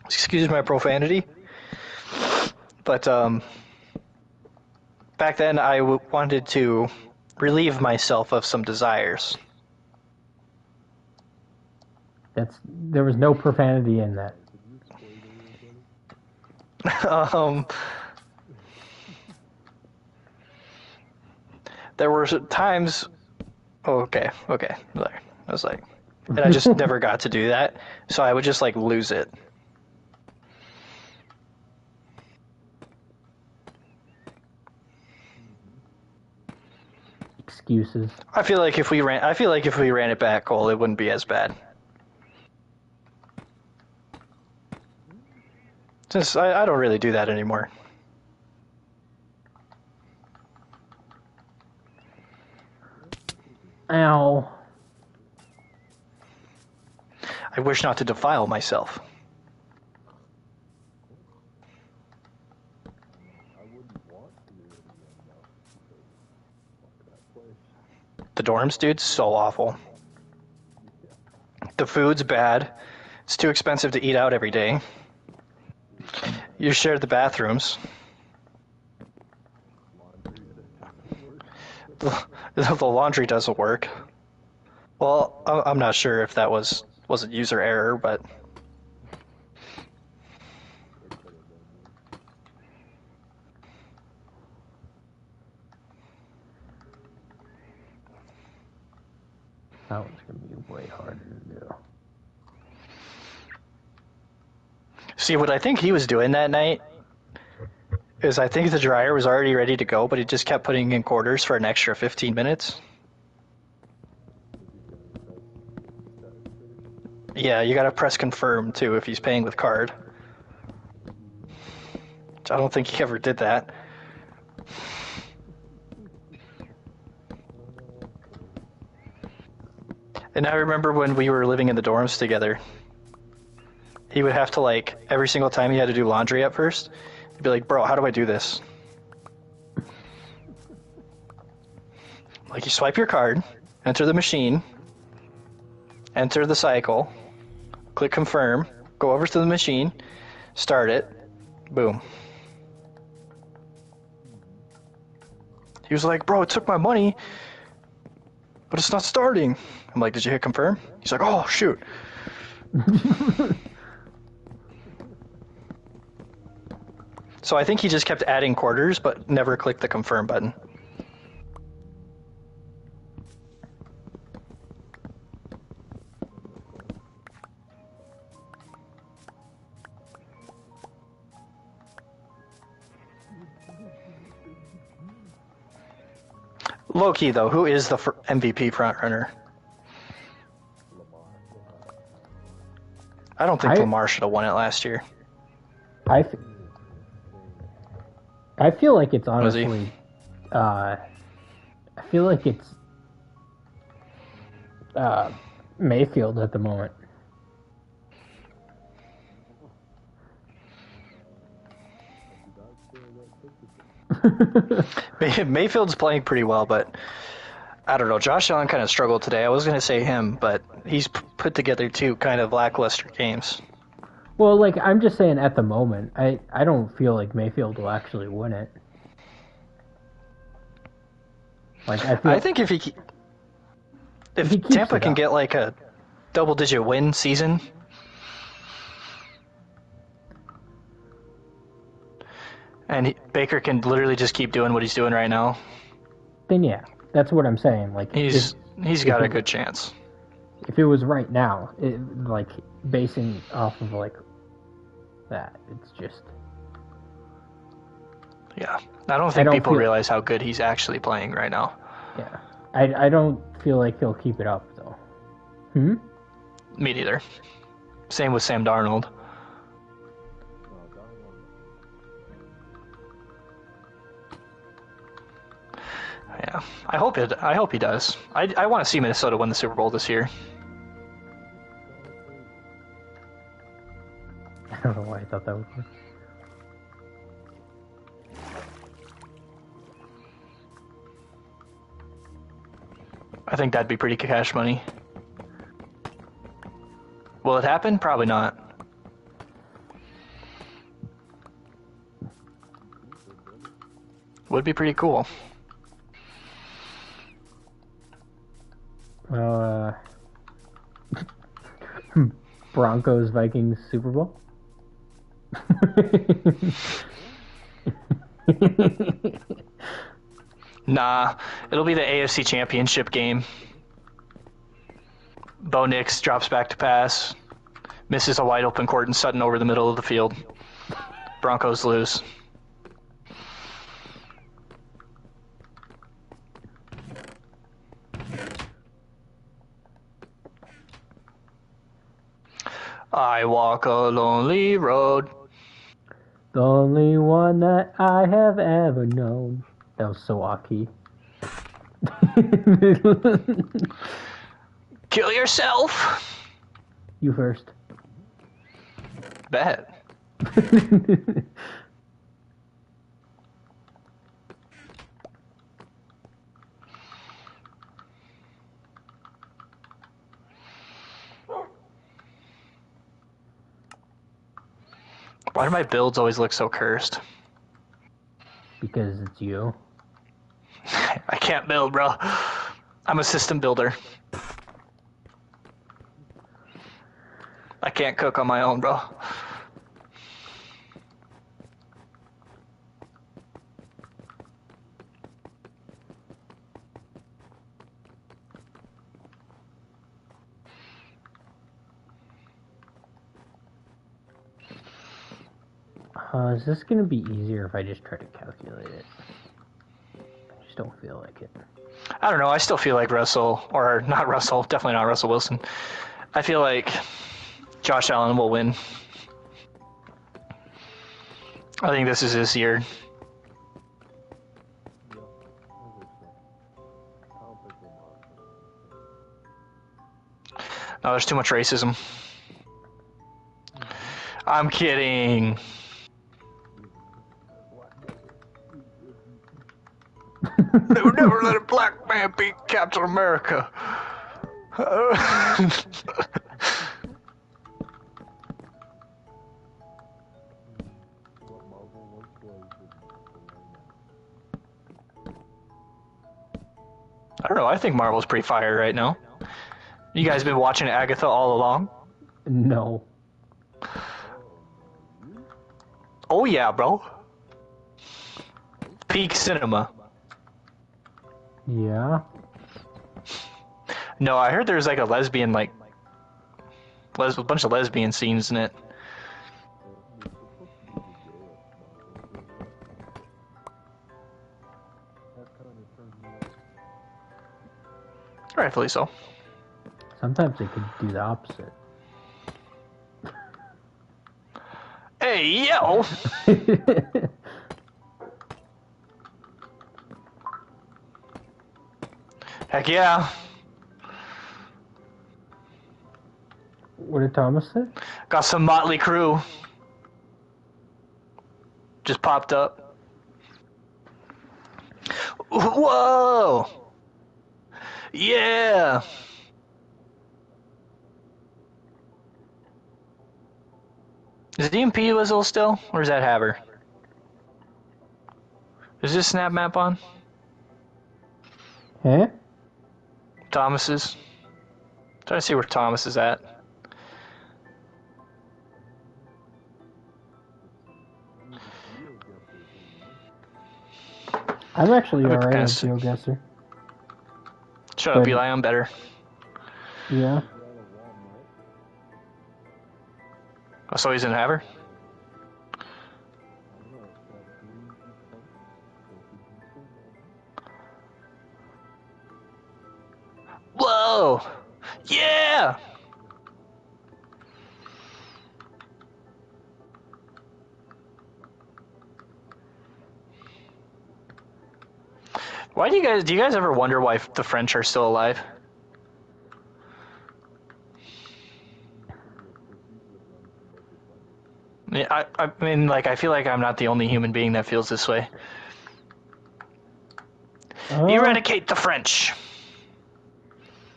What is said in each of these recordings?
Excuse my profanity. But back then I wanted to relieve myself of some desires. There was no profanity in that. um, there were times. Oh, okay. I was like, and I just never got to do that, so I would just like lose it. Excuses. I feel like if we ran it back, Cole, it wouldn't be as bad. Since I don't really do that anymore. Ow. I wish not to defile myself. The dorms, dude, so awful. The food's bad. It's too expensive to eat out every day. You share the bathrooms. The laundry doesn't work. Well, I'm not sure if that wasn't user error, but That one's gonna be way harder to do. see what I think he was doing that night is I think the dryer was already ready to go, but he just kept putting in quarters for an extra 15 minutes. Yeah, you gotta press confirm too if he's paying with card. I don't think he ever did that. And I remember when we were living in the dorms together, he would have to like, every single time he had to do laundry at first, he'd be like, bro, how do I do this? Like, you swipe your card, enter the machine, enter the cycle, click confirm, go over to the machine, start it, boom. He was like, bro, it took my money, but it's not starting. I'm like, did you hit confirm? He's like, oh, shoot. So I think he just kept adding quarters, but never clicked the confirm button. Low key though, who is the MVP frontrunner? I don't think Lamar should have won it last year. I feel like it's honestly. I feel like it's Mayfield at the moment. Mayfield's playing pretty well, but I don't know. Josh Allen kind of struggled today. I was going to say him, but he's put together two kind of lackluster games. Well, like, I'm just saying at the moment, I don't feel like Mayfield will actually win it. Like, I think if Tampa can get like a double-digit win season, and Baker can literally just keep doing what he's doing right now, then yeah, that's what I'm saying. Like, he's got a good chance. If it was right now, like basing off of like that, it's just yeah. I don't think people realize how good he's actually playing right now. Yeah, I don't feel like he'll keep it up though. Me neither. Same with Sam Darnold. Yeah, I hope he does. I want to see Minnesota win the Super Bowl this year. I don't know why I thought that would work. I think that'd be pretty cash money. Will it happen? Probably not. Would be pretty cool. Well, Broncos Vikings Super Bowl. Nah, it'll be the AFC Championship game. Bo Nix drops back to pass, misses a wide open Courtland Sutton over the middle of the field. Broncos lose. I walk a lonely road. The only one that I have ever known. That was so off-key. Kill yourself. You first. Bet. Why do my builds always look so cursed? Because it's you. I can't build, bro. I'm a system builder. I can't cook on my own, bro. Is this gonna be easier if I just try to calculate it? I just don't feel like it. I don't know. I still feel like Russell, or not Russell, definitely not Russell Wilson. I feel like Josh Allen will win. I think this is his year. No, there's too much racism. I'm kidding. They would never let a black man beat Captain America. I don't know. I think Marvel's pretty fire right now. You guys been watching Agatha all along? No. Oh yeah, bro. Peak cinema. Yeah. No, I heard there's like a lesbian, a bunch of lesbian scenes in it. Rightfully so. Sometimes they could do the opposite. Hey, yo! Heck yeah. What did Thomas say? Got some Motley Crue. Just popped up. Whoa! Yeah! Is DMP Whistle still? Or is that Haber? Is this Snap Map on? Huh? Thomas's? Trying to see where Thomas is at. I'm actually I'm alright kinda at GeoGuessr. Shut up, Eli. I'm better. Yeah. Oh, so he's in Haber? Whoa! Yeah! Why do you guys ever wonder why the French are still alive? I mean, like, I feel like I'm not the only human being that feels this way. Eradicate the French!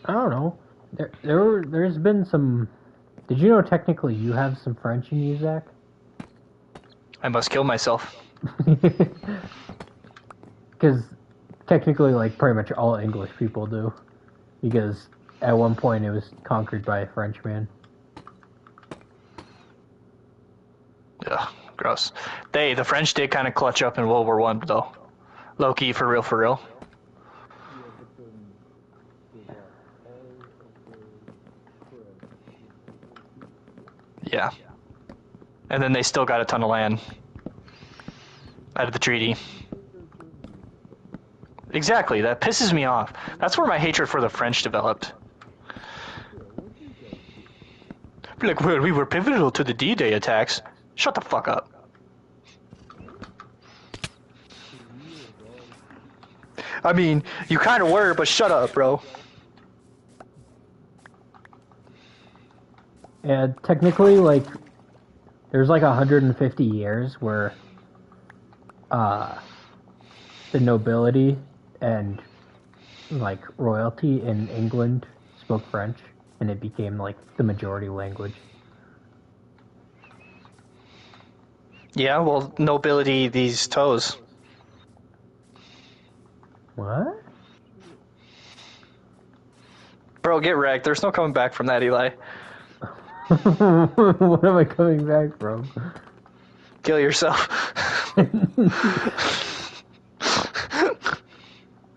I don't know. There's been some... Did you know technically you have some French in you, Zach? I must kill myself. because technically, like, pretty much all English people do. Because at one point it was conquered by a Frenchman. Yeah, gross. The French did kind of clutch up in World War One, though. Low key, for real, for real. Yeah. And then they still got a ton of land out of the treaty. Exactly, that pisses me off. That's where my hatred for the French developed. Like, well, we were pivotal to the D-Day attacks. Shut the fuck up. I mean, you kind of were, but shut up, bro. And technically, like, there's like 150 years where the nobility and like royalty in England spoke French, and it became like the majority language. Yeah, well, nobility these toes. What? Bro, get wrecked. There's no coming back from that, Eli. What am I coming back from? Kill yourself.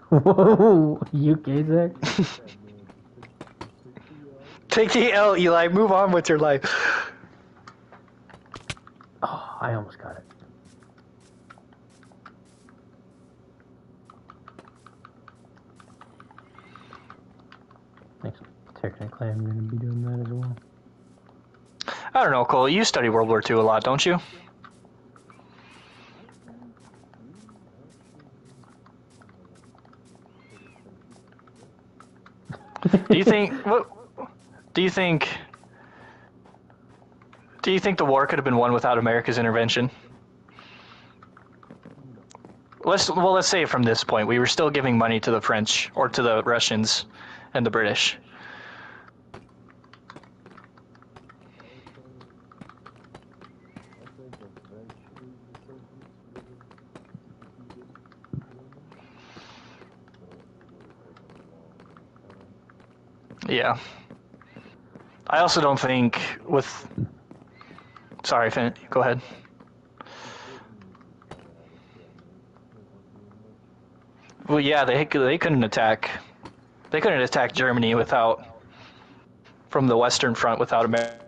Whoa, you Zach? Take the L, Eli. Move on with your life. Oh, I almost got it. Thanks. Technically, I'm going to be doing that as well. I don't know, Cole. You study World War II a lot, don't you? Do you think what? Do you think the war could have been won without America's intervention? Let's say from this point, we were still giving money to the French or to the Russians and the British. Yeah. I also don't think with... Sorry, Finn, go ahead. Well, yeah, they couldn't attack. They couldn't attack Germany from the Western Front without America.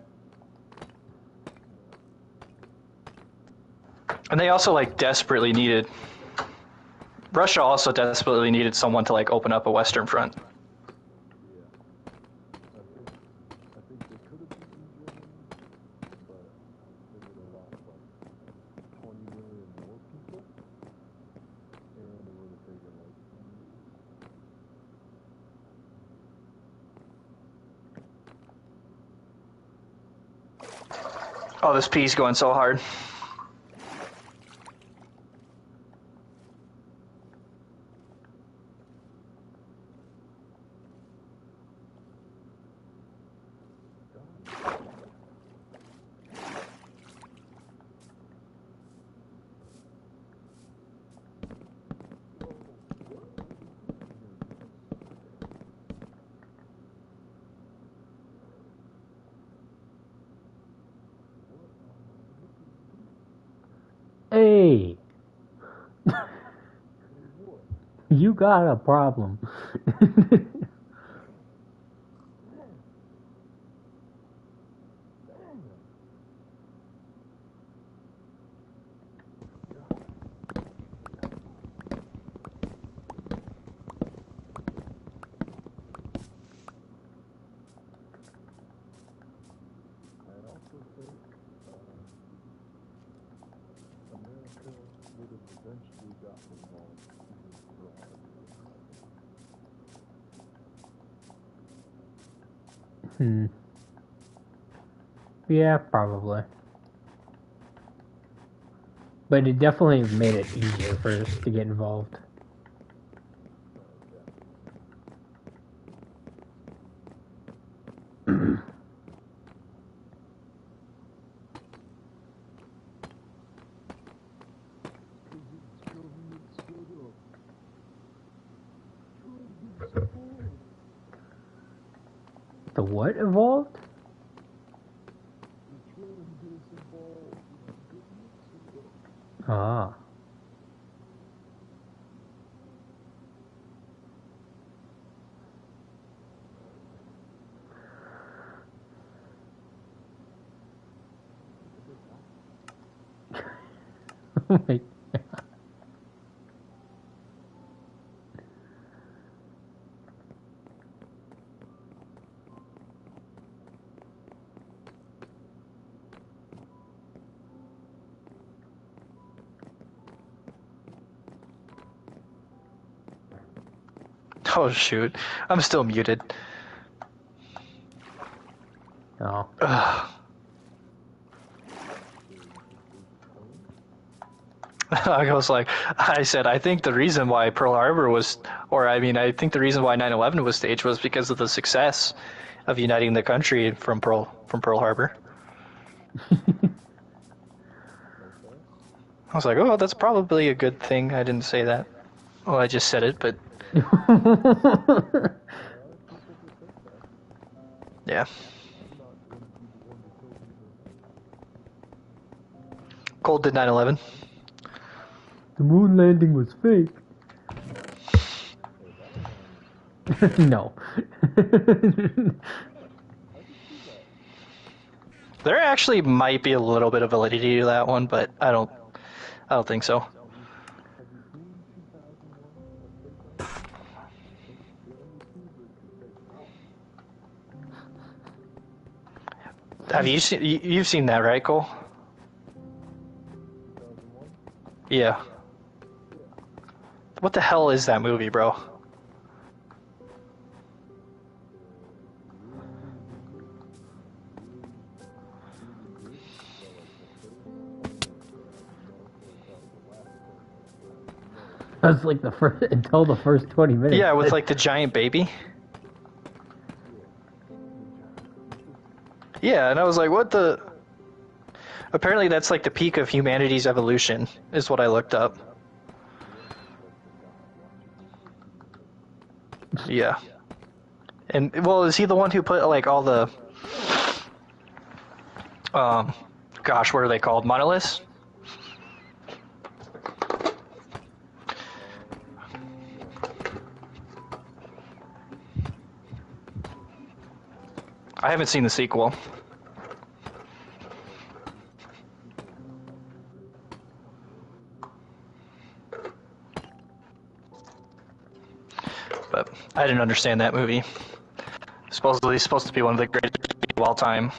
And they also desperately needed... Russia also desperately needed someone to open up a Western Front. Oh, this P's going so hard. Hey! You got a problem. Yeah, probably. But it definitely made it easier for us to get involved. The what evolved? Ah. Oh my God. Oh shoot, I'm still muted. Oh. Ugh. I was like, I said, I think the reason why Pearl Harbor was, or I mean, I think the reason why 9/11 was staged was because of the success of uniting the country from Pearl Harbor. I was like, oh, that's probably a good thing. I didn't say that. Well, I just said it, but yeah. Cold did 9/11. The moon landing was fake. No. There actually might be a little bit of validity to that one, but I don't think so. Have you seen? You've seen that, right, Cole? Yeah. What the hell is that movie, bro? That's like the first until the first 20 minutes. Yeah, with like the giant baby. Yeah, and I was like, what the? Apparently that's like the peak of humanity's evolution, is what I looked up. Yeah. And, well, is he the one who put like all the, gosh, what are they called? Monoliths? I haven't seen the sequel. But I didn't understand that movie. Supposedly it's supposed to be one of the greatest movies of all time.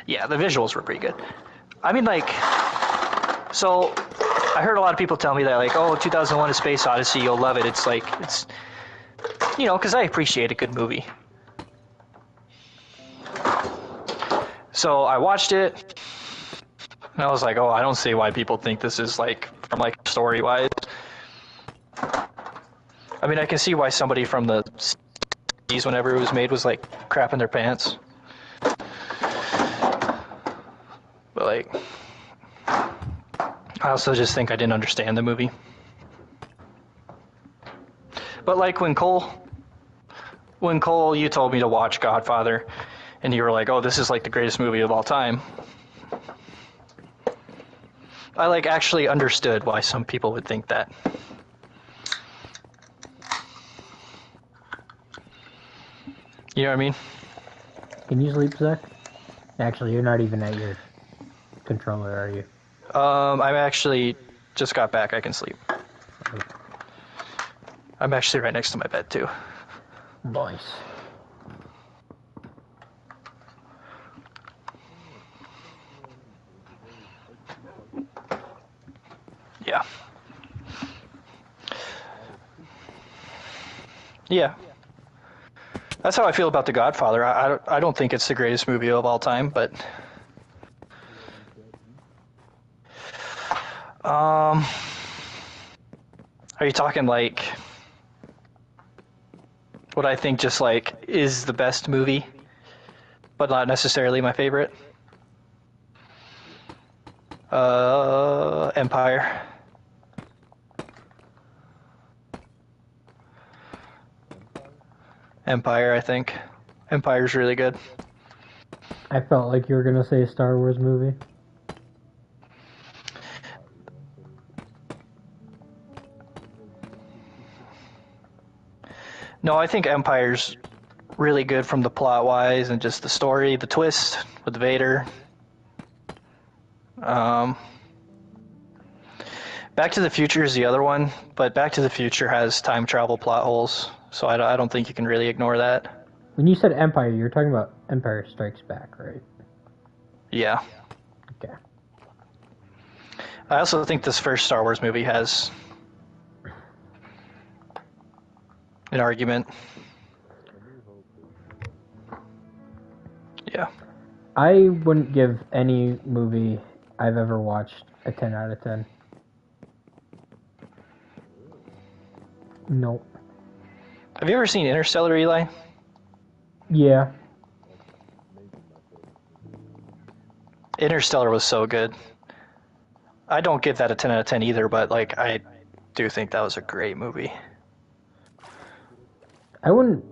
Yeah, the visuals were pretty good. I mean, like, so I heard a lot of people tell me that, like, oh, 2001: A Space Odyssey, you'll love it. It's like, it's, you know, because I appreciate a good movie. So I watched it, and I was like, oh, I don't see why people think this is, like, from, like, story-wise. I mean, I can see why somebody from the 60s, whenever it was made, was, like, crapping their pants. But, like, I also just think I didn't understand the movie. But, like, when Cole, you told me to watch Godfather, and you were like, oh, this is, like, the greatest movie of all time, I, like, actually understood why some people would think that. You know what I mean? Can you sleep, Zach? Actually, you're not even at your controller, are you? I'm actually just got back. I can sleep. I'm actually right next to my bed, too. Nice. Yeah. Yeah. That's how I feel about The Godfather. I don't think it's the greatest movie of all time, but are you talking like what I think just like is the best movie, but not necessarily my favorite? Empire. Empire, I think. Empire's really good. I felt like you were gonna say a Star Wars movie. No, I think Empire's really good from the plot wise and just the story, the twist with Vader. Back to the Future is the other one, but Back to the Future has time travel plot holes, so I don't think you can really ignore that. When you said Empire, you're talking about Empire Strikes Back, right? Yeah. Okay. I also think this first Star Wars movie has an argument. Yeah. I wouldn't give any movie I've ever watched a 10 out of 10. Nope. Have you ever seen Interstellar, Eli? Yeah. Interstellar was so good. I don't give that a 10 out of 10 either, but like I do think that was a great movie. I wouldn't.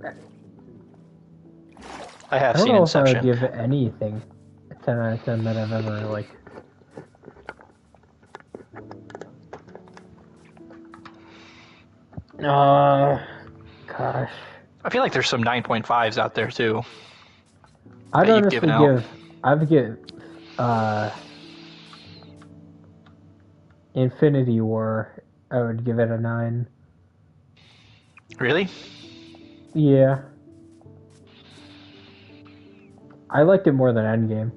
I have I don't seen know if I would Inception. give anything a 10 out of 10 that I've ever, like. Gosh. I feel like there's some 9.5s out there too. I'd that you've honestly given out. I'd give, Infinity War, I would give it a 9. Really? Yeah. I liked it more than Endgame.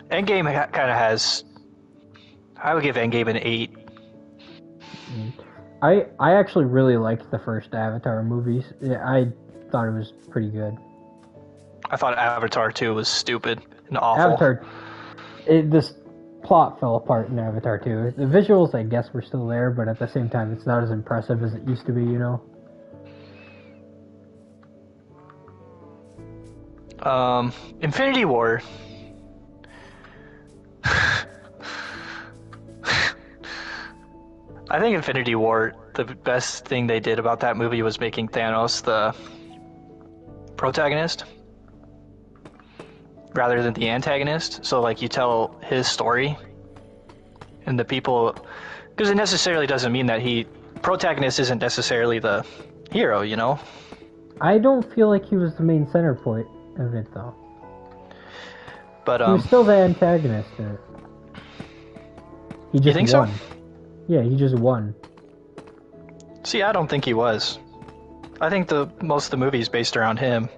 Endgame kind of has. I would give Endgame an 8. I actually really liked the first Avatar movies. Yeah, I thought it was pretty good. I thought Avatar 2 was stupid and awful. Avatar, this plot fell apart in Avatar 2. The visuals, I guess, were still there, but at the same time, it's not as impressive as it used to be, you know? Infinity War. I think Infinity War, the best thing they did about that movie was making Thanos the protagonist rather than the antagonist. So, like, you tell his story, and the people, because it necessarily doesn't mean that protagonist isn't necessarily the hero, you know? I don't feel like he was the main center point of it, though. But, He was still the antagonist in it. He just you think won. so? Yeah, he just won. See, I don't think he was. I think most of the movie is based around him.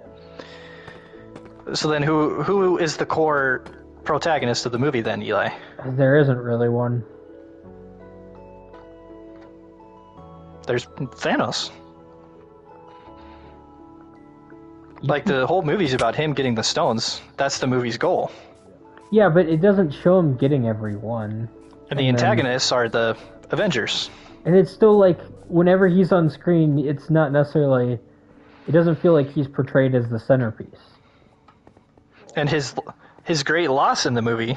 So then who is the core protagonist of the movie then, Eli? There isn't really one. There's Thanos. Like, the whole movie's about him getting the stones. That's the movie's goal. Yeah, but it doesn't show him getting every one. And the antagonists are the Avengers. And it's still like, whenever he's on screen, it's not necessarily... It doesn't feel like he's portrayed as the centerpiece. And his great loss in the movie.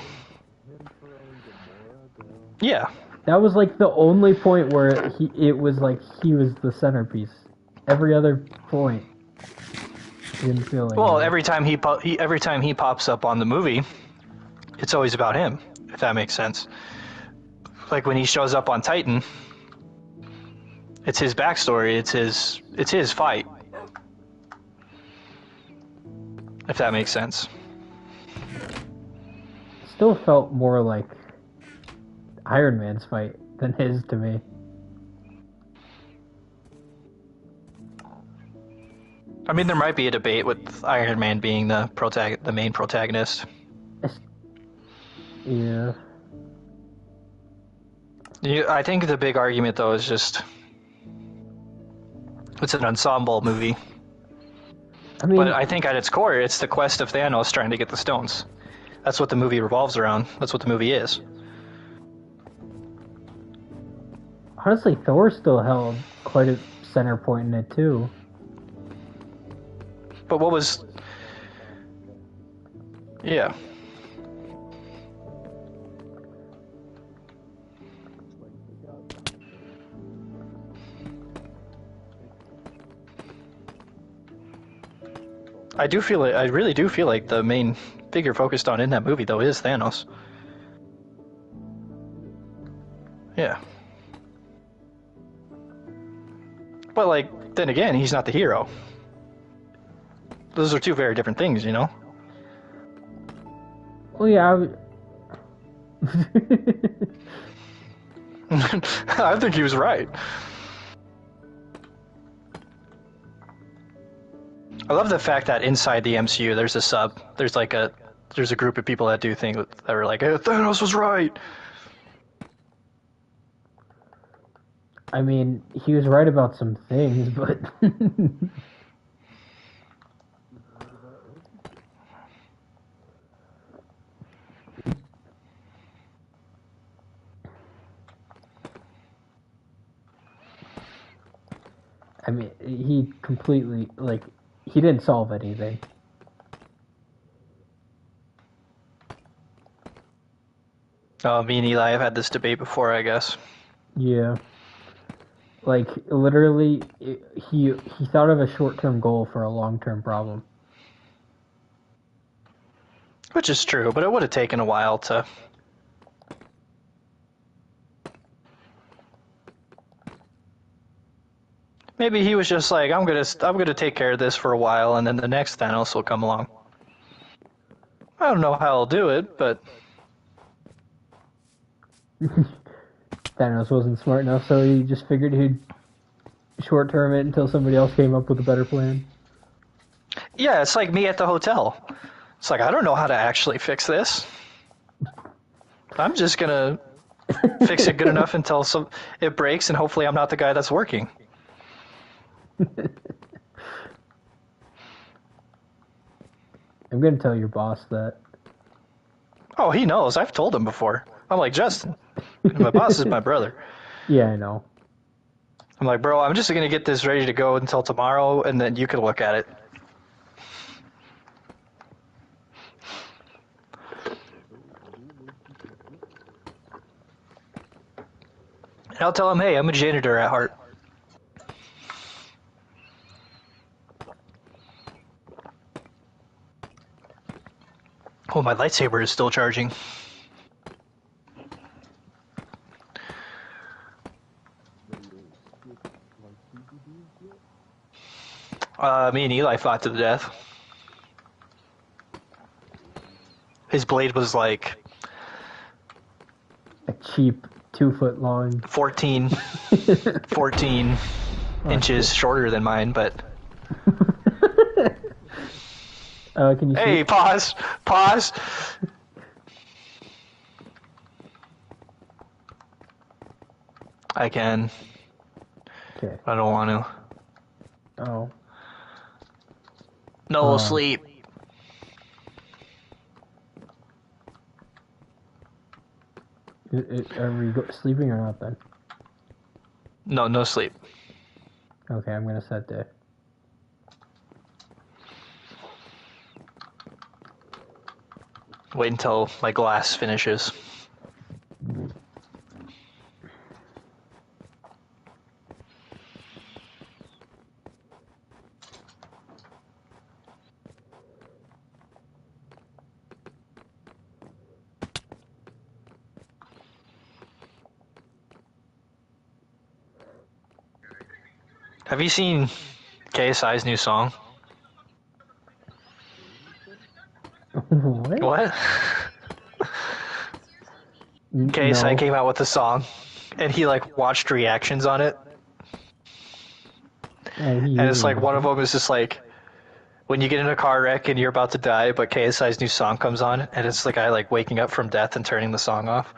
Yeah. That was like the only point where it was like he was the centerpiece. Every other point didn't feel like. Well, every time he pops up on the movie, it's always about him, if that makes sense. Like when he shows up on Titan, it's his backstory, it's his fight. If that makes sense. Still felt more like Iron Man's fight than his to me. I mean, there might be a debate with Iron Man being the main protagonist. Yeah. I think the big argument, though, is just it's an ensemble movie. I mean, But I think at its core, it's the quest of Thanos trying to get the stones. That's what the movie revolves around. That's what the movie is. honestly, Thor still held quite a center point in it too. But what was... Yeah. I do feel it. I really do feel like the main figure focused on in that movie, though, is Thanos. Yeah. But, like, then again, he's not the hero. Those are two very different things, you know? Well, yeah. I think he was right. I love the fact that inside the MCU, there's a group of people that do things that are like, hey, Thanos was right. I mean, he was right about some things, but I mean, he completely he didn't solve anything. Me and Eli have had this debate before, I guess. Yeah. Like literally, he thought of a short-term goal for a long-term problem. Which is true, but it would have taken a while to. Maybe he was just like, I'm gonna take care of this for a while, and then the next Thanos will come along. I don't know how I'll do it, but Thanos wasn't smart enough, so he just figured he'd short-term it until somebody else came up with a better plan. yeah, it's like me at the hotel. It's like, I don't know how to actually fix this. I'm just gonna fix it good enough until it breaks, and hopefully I'm not the guy that's working. I'm gonna tell your boss that. Oh, he knows. I've told him before. I'm like, Justin, my boss is my brother. Yeah, I know. I'm like, bro, I'm just gonna get this ready to go until tomorrow, and then you can look at it. And I'll tell him, hey, I'm a janitor at heart. Oh, my lightsaber is still charging. Me and Eli fought to the death. His blade was like A cheap 2-foot long. 14 inches shit. shorter than mine, but... Can you Hey, see? pause! Pause! I can. Okay. I don't want to. Oh. No sleep. Are we sleeping or not then? No sleep. Okay, I'm gonna set the. Wait until my glass finishes. Have you seen KSI's new song? What? What? KSI No. came out with a song, and he like watched reactions on it, and it's like one of them is just like when you get in a car wreck and you're about to die, but KSI's new song comes on, and it's the guy like waking up from death and turning the song off.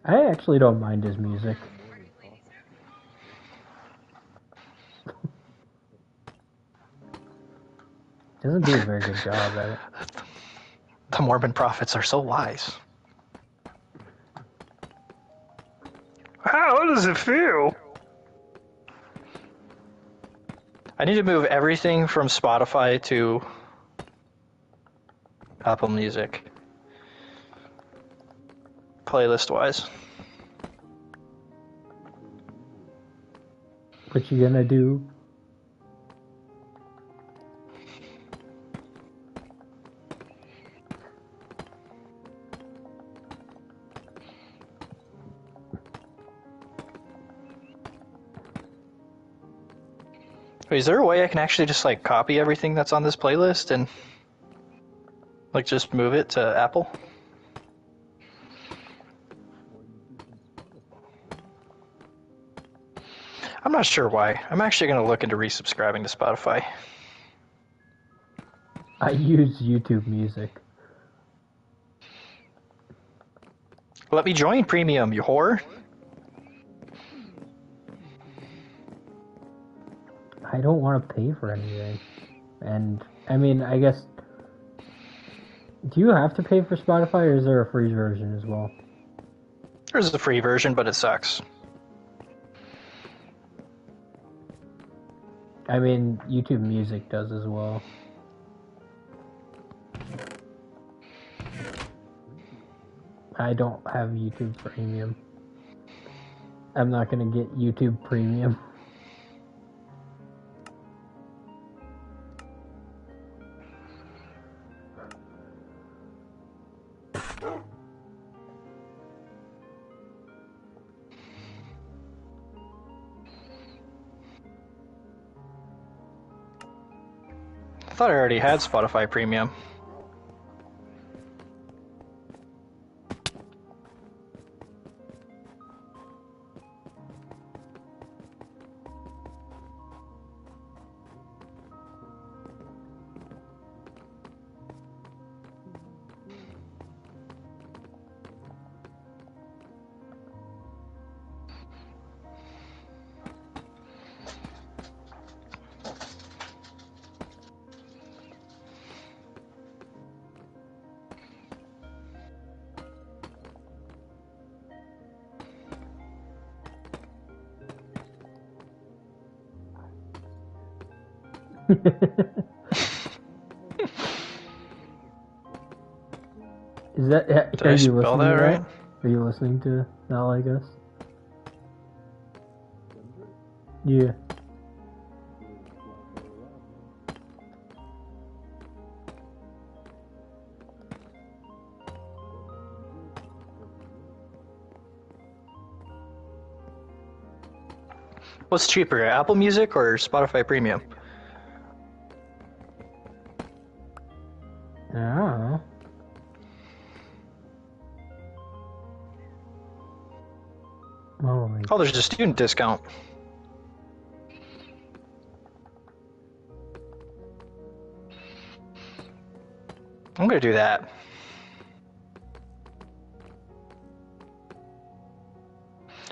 I actually don't mind his music. Doesn't do a very good job at it. The Mormon prophets are so wise. How does it feel? I need to move everything from Spotify to Apple Music. playlist-wise. What you gonna do? Wait, is there a way I can actually just like copy everything that's on this playlist and like just move it to Apple? I'm not sure why. I'm actually going to look into resubscribing to Spotify. I use YouTube Music. Let me join Premium, you whore. I don't want to pay for anything. And, I mean, I guess... Do you have to pay for Spotify, or is there a free version as well? There's a free version, but it sucks. I mean, YouTube Music does as well. I don't have YouTube Premium. I'm not gonna get YouTube Premium. I thought I already had Spotify Premium. Is that... Did Are I you spell listening that to right? Are you listening to Not Like Us? Yeah. What's cheaper, Apple Music or Spotify Premium? I don't know. Oh my... Oh, there's a student discount. I'm gonna do that.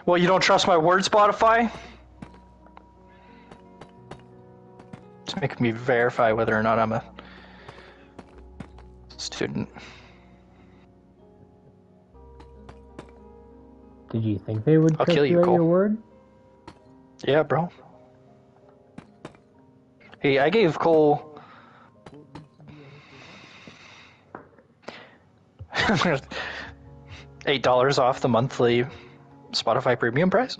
Well, you don't trust my word, Spotify? It's making me verify whether or not I'm a student. Did you think they would I'll trust kill you, you at Cole. your word? Yeah, bro. Hey, I gave Cole $8 off the monthly Spotify Premium price.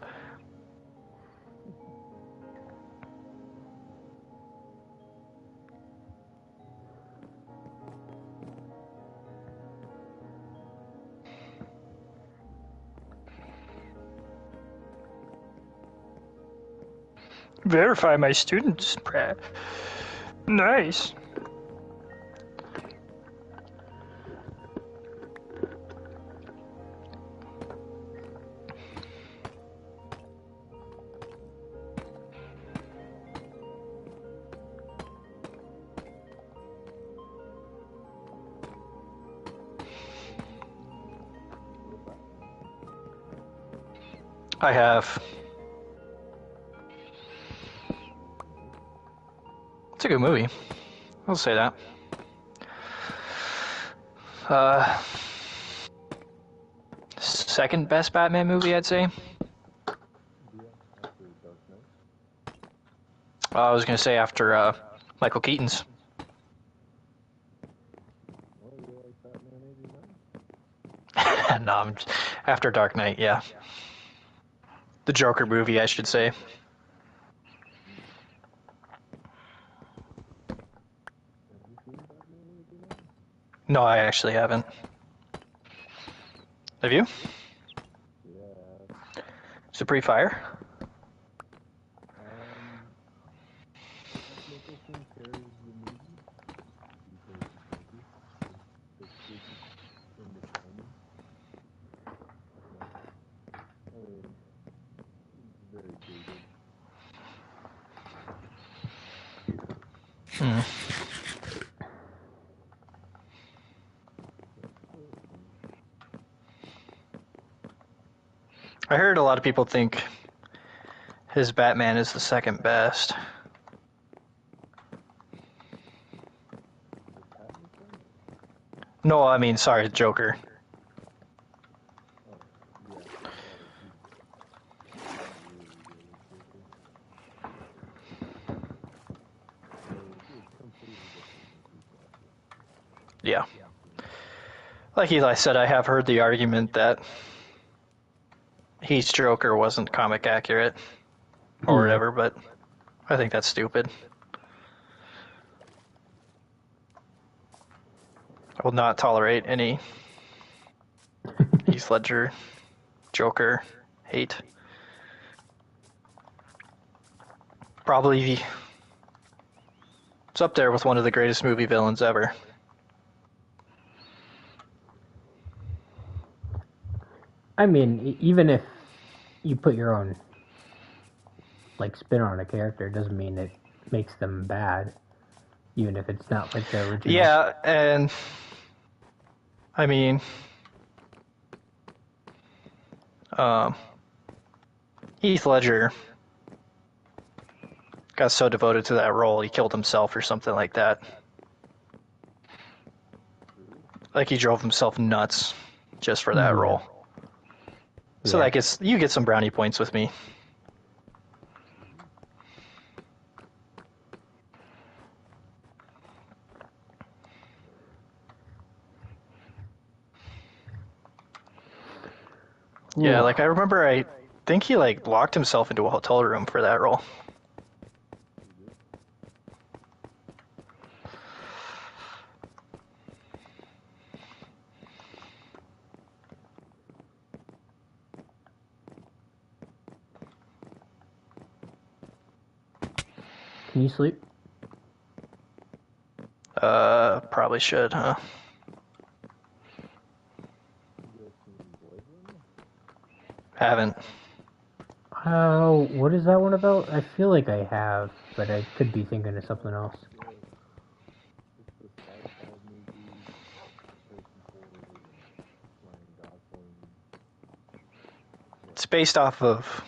Verify my students, Pratt. Nice. I have. It's a good movie. I'll say that. Second best Batman movie, I'd say. I was gonna say after Michael Keaton's. No, after Dark Knight, yeah. The Joker movie, I should say. No, I actually haven't. Have you? Is it pretty fire? Hmm. I heard a lot of people think his Batman is the second best. No, I mean, sorry, Joker. Yeah. Like Eli said, I have heard the argument that Heath Joker wasn't comic accurate or whatever, but I think that's stupid. I will not tolerate any Heath Ledger Joker hate. Probably it's up there with one of the greatest movie villains ever. I mean, even if you put your own like spin on a character, doesn't mean it makes them bad. Even if it's not like the original. Yeah, and I mean, Heath Ledger got so devoted to that role he killed himself or something like that. Like he drove himself nuts just for that role. So that gets you get some brownie points with me. Yeah, like I remember I think he like locked himself into a hotel room for that role. Can you sleep? Probably should, huh? Haven't. What is that one about? I feel like I have, but I could be thinking of something else. It's based off of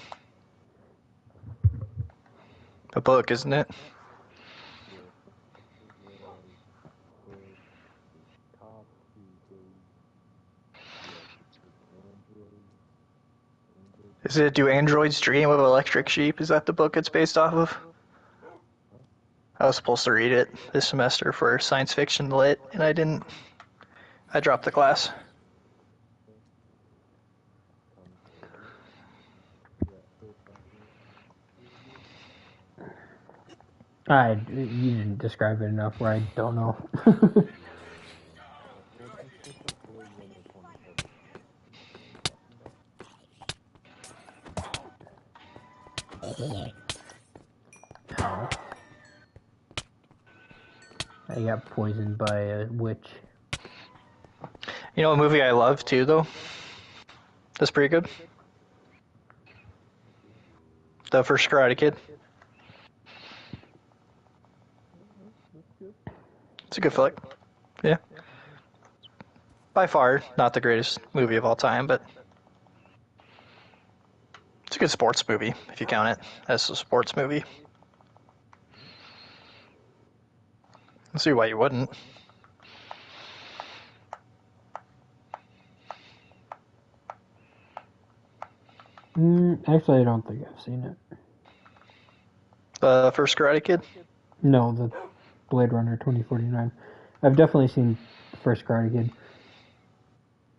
a book, isn't it? Is it Do Androids Dream of Electric Sheep? Is that the book it's based off of? I was supposed to read it this semester for science fiction lit, and I didn't. I dropped the class. You didn't describe it enough where I don't know. I got poisoned by a witch. You know a movie I love too, though? That's pretty good. The First Karate Kid. It's a good flick. Yeah. By far, not the greatest movie of all time, but it's a good sports movie, if you count it as a sports movie. I see why you wouldn't. Actually, I don't think I've seen it. The First Karate Kid? No, the Blade Runner 2049. I've definitely seen the First Karate Kid.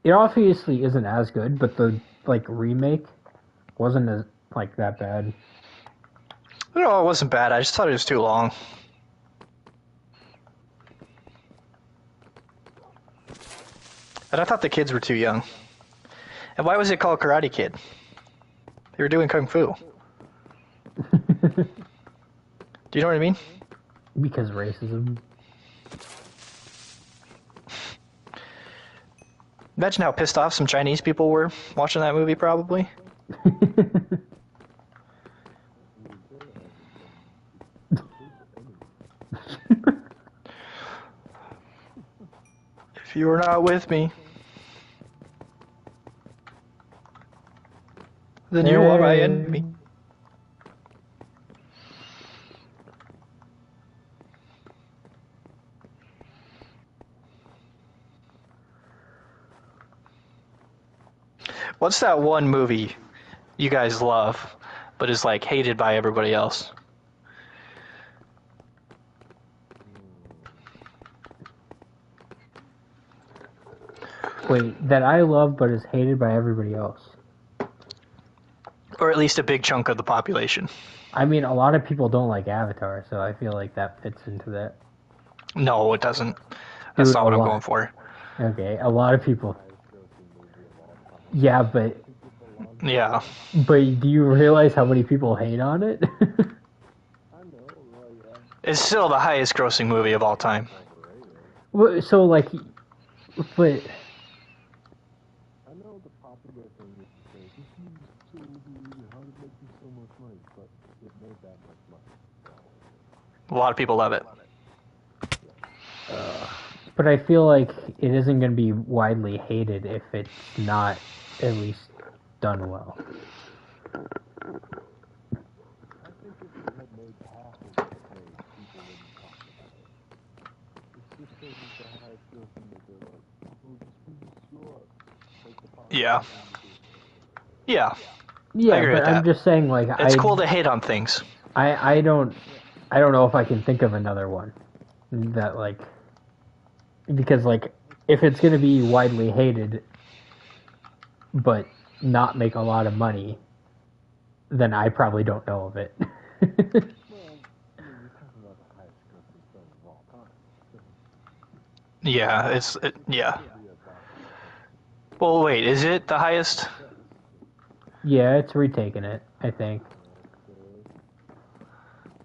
It obviously isn't as good, but the like remake wasn't as like that bad. No, it wasn't bad. I just thought it was too long. And I thought the kids were too young. And why was it called Karate Kid? They were doing kung fu. Do you know what I mean? Because racism. Imagine how pissed off some Chinese people were watching that movie, probably. If you were not with me, then you are my enemy. What's that one movie you guys love, but is like hated by everybody else? Wait, that I love but is hated by everybody else. Or at least a big chunk of the population. I mean, a lot of people don't like Avatar, so I feel like that fits into that. No, it doesn't. That's Dude, not what a I'm lot. going for. Okay, a lot of people. Yeah, but Yeah. do you realize how many people hate on it? It's still the highest grossing movie of all time. So like, but A lot of people love it. but I feel like it isn't going to be widely hated if it's not at least done well. Yeah. Yeah. Yeah, I agree but with I'm that. just saying, like, It's cool to hate on things. I don't know if I can think of another one that like, because like, if it's going to be widely hated, but not make a lot of money, then I probably don't know of it. Yeah, yeah. Well, wait, is it the highest? Yeah, it's retaking it, I think.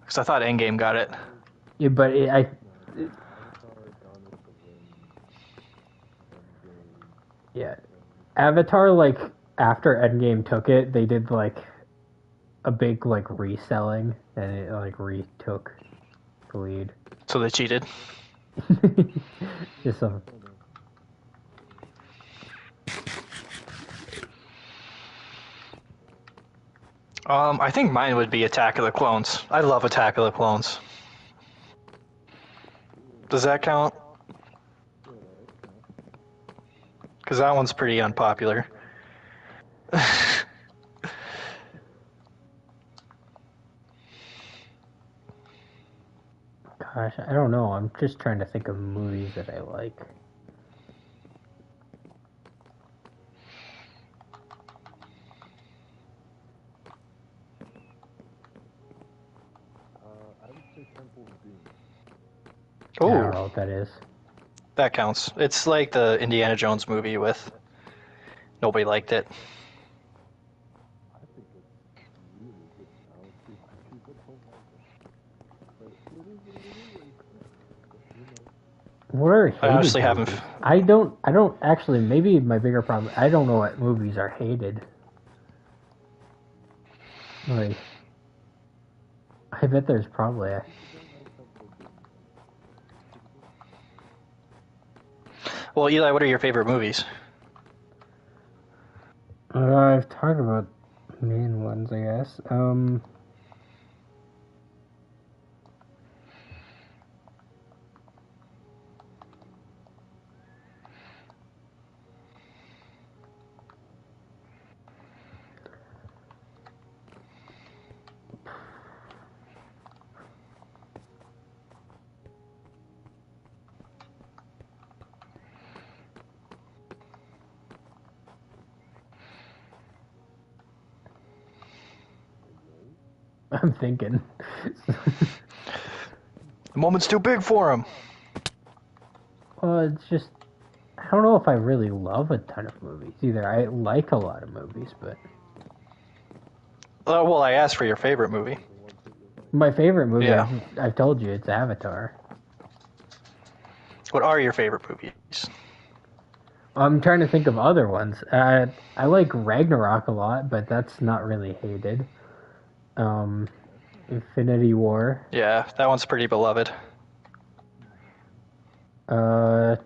Because I thought Endgame got it. Yeah, but yeah, Avatar, like, after Endgame took it, they did like a big like reselling, and it like retook the lead. So they cheated. Just some. I think mine would be Attack of the Clones. I love Attack of the Clones. Does that count? Because that one's pretty unpopular. Gosh, I don't know. I'm just trying to think of movies that I like. I don't know Oh, what that is. that counts. It's like the Indiana Jones movie with nobody liked it. What are I hated honestly movies? haven't. I don't actually. Maybe my bigger problem. I don't know what movies are hated. Like, I bet there's probably. Well, Eli, what are your favorite movies? I've talked about main ones, I guess. I'm thinking. The moment's too big for him. Well, it's just I don't know if I really love a ton of movies either. I like a lot of movies, but Well, I asked for your favorite movie. my favorite movie, Yeah. I've told you, it's Avatar. What are your favorite movies? I'm trying to think of other ones. I like Ragnarok a lot, but that's not really hated. Infinity War. Yeah, that one's pretty beloved. Uh,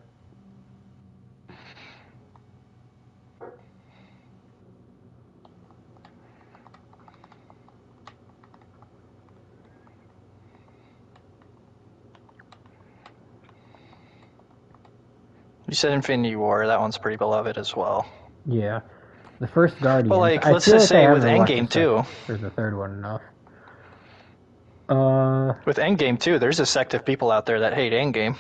You said Infinity War. That one's pretty beloved as well. yeah. The first Guardians. Well, like, I let's feel just like I say with haven't watched Endgame, too. or the third one enough. With Endgame, too, there's a sect of people out there that hate Endgame.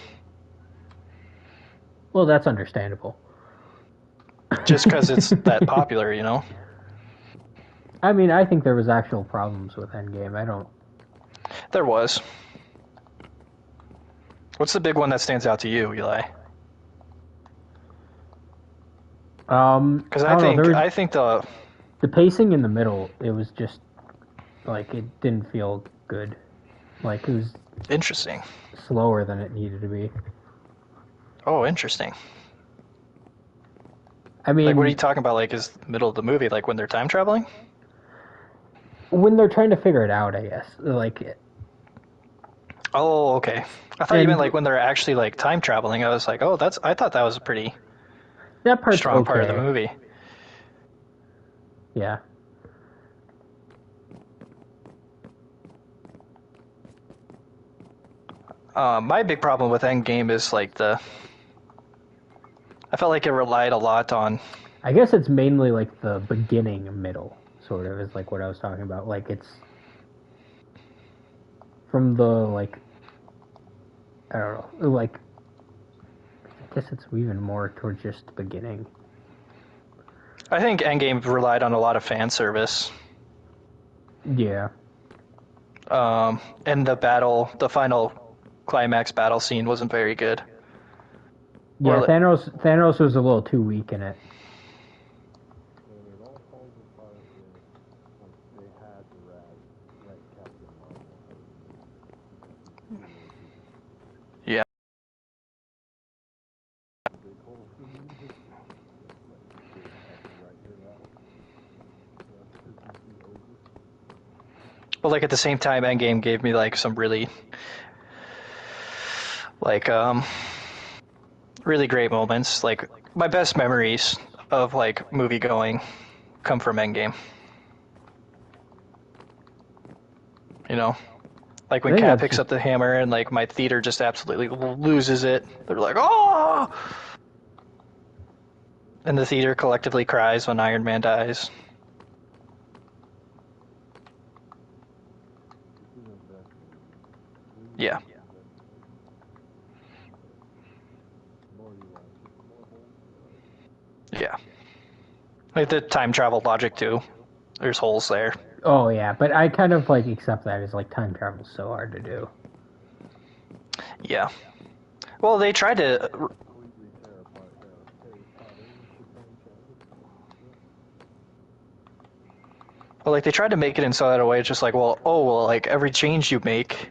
Well, that's understandable. Just because it's that popular, you know? I mean, I think there was actual problems with Endgame. I don't. There was. What's the big one that stands out to you, Eli? Because I think the pacing in the middle, it was just like it didn't feel good. Like it was interesting. slower than it needed to be. Oh, interesting. I mean, like, what are you talking about? Like, is the middle of the movie, like when they're time traveling? When they're trying to figure it out, I guess. Like. Oh, okay. I thought you meant like when they're actually like time traveling. I was like, oh, I thought that was a pretty strong part of the movie. Yeah. My big problem with Endgame is like I felt like it relied a lot on. I guess it's mainly like the beginning, middle, sort of, is like what I was talking about. Like it's from the like, I don't know, like I guess it's even more towards just the beginning. I think Endgame relied on a lot of fan service. Yeah. And the final climax battle scene wasn't very good. Yeah, Thanos was a little too weak in it. Yeah. But like at the same time, Endgame gave me like some really like really great moments. Like my best memories of like movie going come from Endgame. You know, like when Cap picks up the hammer and like my theater just absolutely loses it. They're like, oh! And the theater collectively cries when Iron Man dies. Yeah. Yeah. Like the time travel logic too. There's holes there. Oh yeah, but I kind of like accept that as like time travel's so hard to do. Yeah. Well, they tried to. Well, like they tried to make it in so that way. It's just like, well, like every change you make,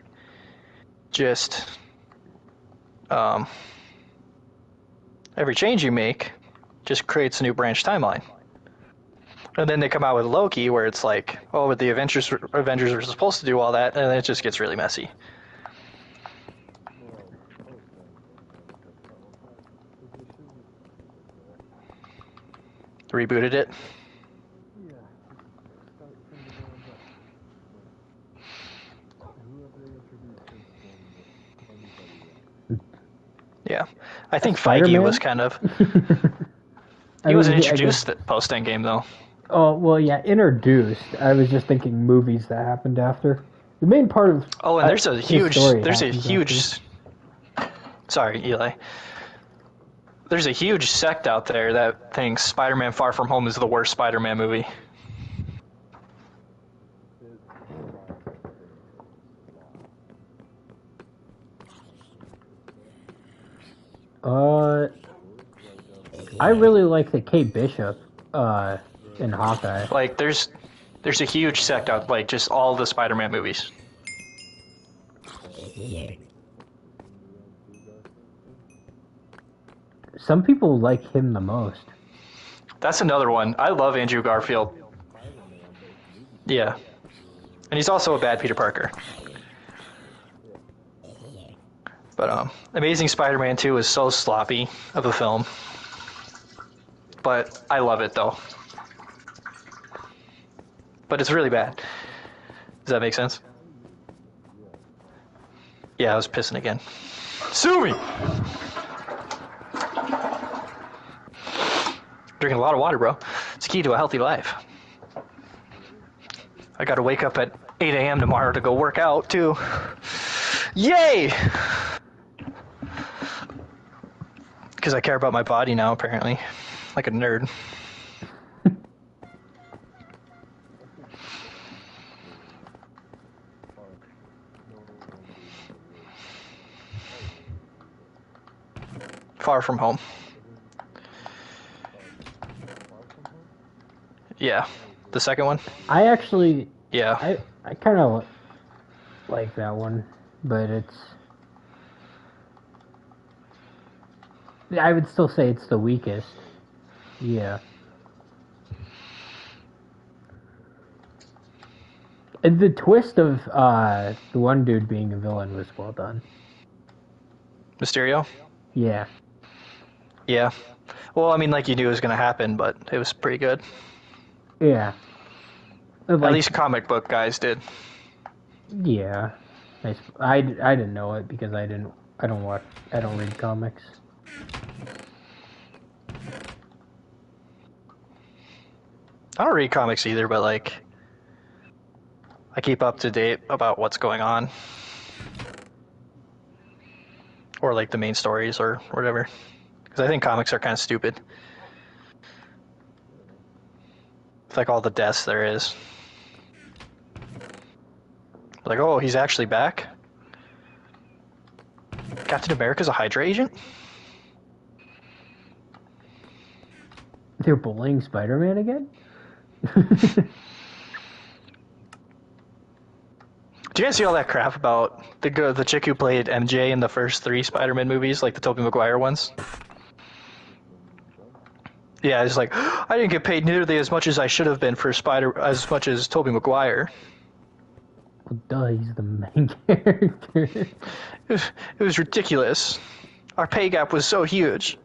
just every change you make, just creates a new branch timeline. And then they come out with Loki, where it's like, oh, but the Avengers were supposed to do all that, and then it just gets really messy. Rebooted it. Yeah, I think Feige was kind of. He wasn't introduced post Endgame though. Oh well, yeah, introduced. I was just thinking movies that happened after. The main part of and there's a huge. Sorry, Eli. There's a huge sect out there that thinks Spider-Man: Far From Home is the worst Spider-Man movie. Uh, I really like the Kate Bishop in Hawkeye. Like, there's a huge sect out, like, just all the Spider-Man movies. Some people like him the most. That's another one. I love Andrew Garfield. Yeah. And he's also a bad Peter Parker. But Amazing Spider-Man 2 is so sloppy of a film. But I love it though. But it's really bad. Does that make sense? Yeah, I was pissing again. Sue me! Drinking a lot of water, bro. It's key to a healthy life. I gotta wake up at 8 a.m. tomorrow to go work out, too. Yay! Because I care about my body now, apparently. Like a nerd. Far From Home. Yeah. The second one? I actually, Yeah. I kind of like that one, but I would still say it's the weakest. Yeah. And the twist of the one dude being a villain was well done. Mysterio? Yeah. Yeah. Well, I mean, like you knew it was going to happen, but it was pretty good. Yeah. At least comic book guys did. Yeah. I didn't know it because I don't read comics. I don't read comics either, but like, I keep up to date about what's going on. Or like the main stories or whatever. Because I think comics are kind of stupid. It's like all the deaths there is. Like, oh, he's actually back? Captain America's a Hydra agent? They're bullying Spider-Man again? Do you guys see all that crap about the chick who played MJ in the first 3 Spider-Man movies, like the Tobey Maguire ones? Yeah, it's like, I didn't get paid nearly as much as I should have been for as much as Tobey Maguire. Well, duh, he's the main character. It was ridiculous. Our pay gap was so huge.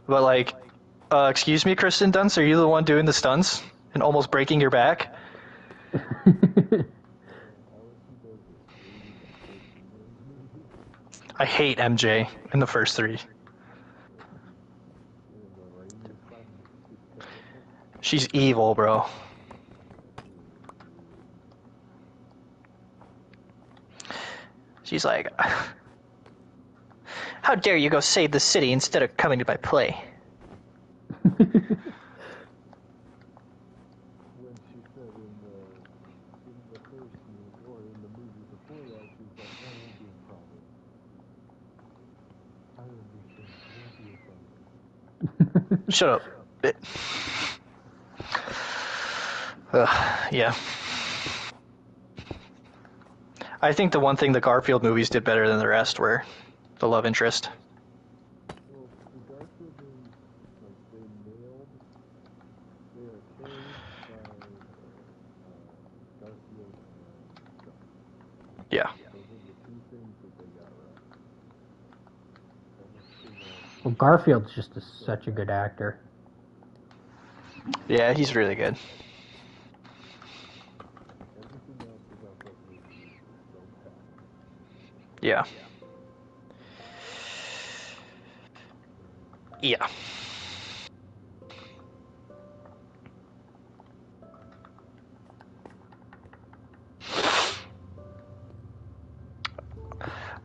But like, excuse me, Kristen Dunst, are you the one doing the stunts and almost breaking your back? I hate MJ in the first 3. She's evil, bro. She's like, how dare you go save the city instead of coming to my play? Shut up. Yeah. I think the one thing the Garfield movies did better than the rest were the love interest. Yeah. Well, Garfield's just such a good actor. Yeah, he's really good. Yeah. Yeah.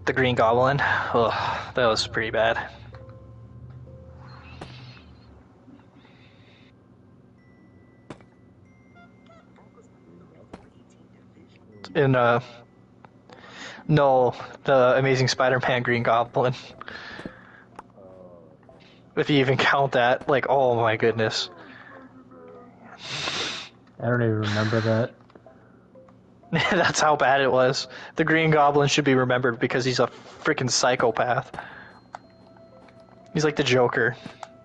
The Green Goblin. Ugh, that was pretty bad. In no, the Amazing Spider-Man Green Goblin. If you even count that, like, oh my goodness. I don't even remember that. That's how bad it was. The Green Goblin should be remembered because he's a freaking psychopath. He's like the Joker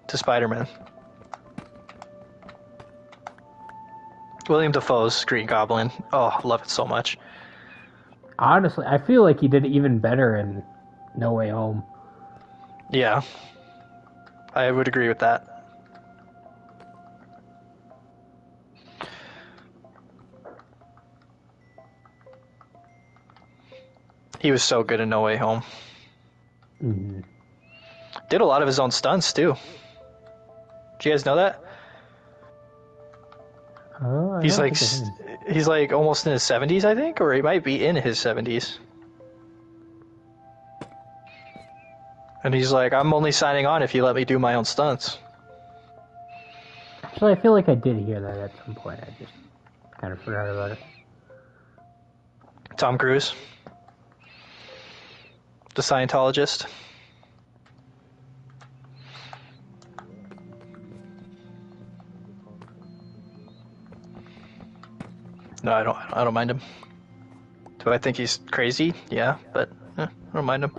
to Spider-Man. William Dafoe's Green Goblin. Oh, love it so much. Honestly, I feel like he did even better in No Way Home. Yeah. I would agree with that. He was so good in No Way Home. Mm-hmm. Did a lot of his own stunts, too. Do you guys know that? Oh, He's like almost in his 70s, I think, or he might be in his 70s. And he's like, I'm only signing on if you let me do my own stunts. Actually, I feel like I did hear that at some point. I just kind of forgot about it. Tom Cruise, the Scientologist. No, I don't mind him. Do I think he's crazy? Yeah, but I don't mind him.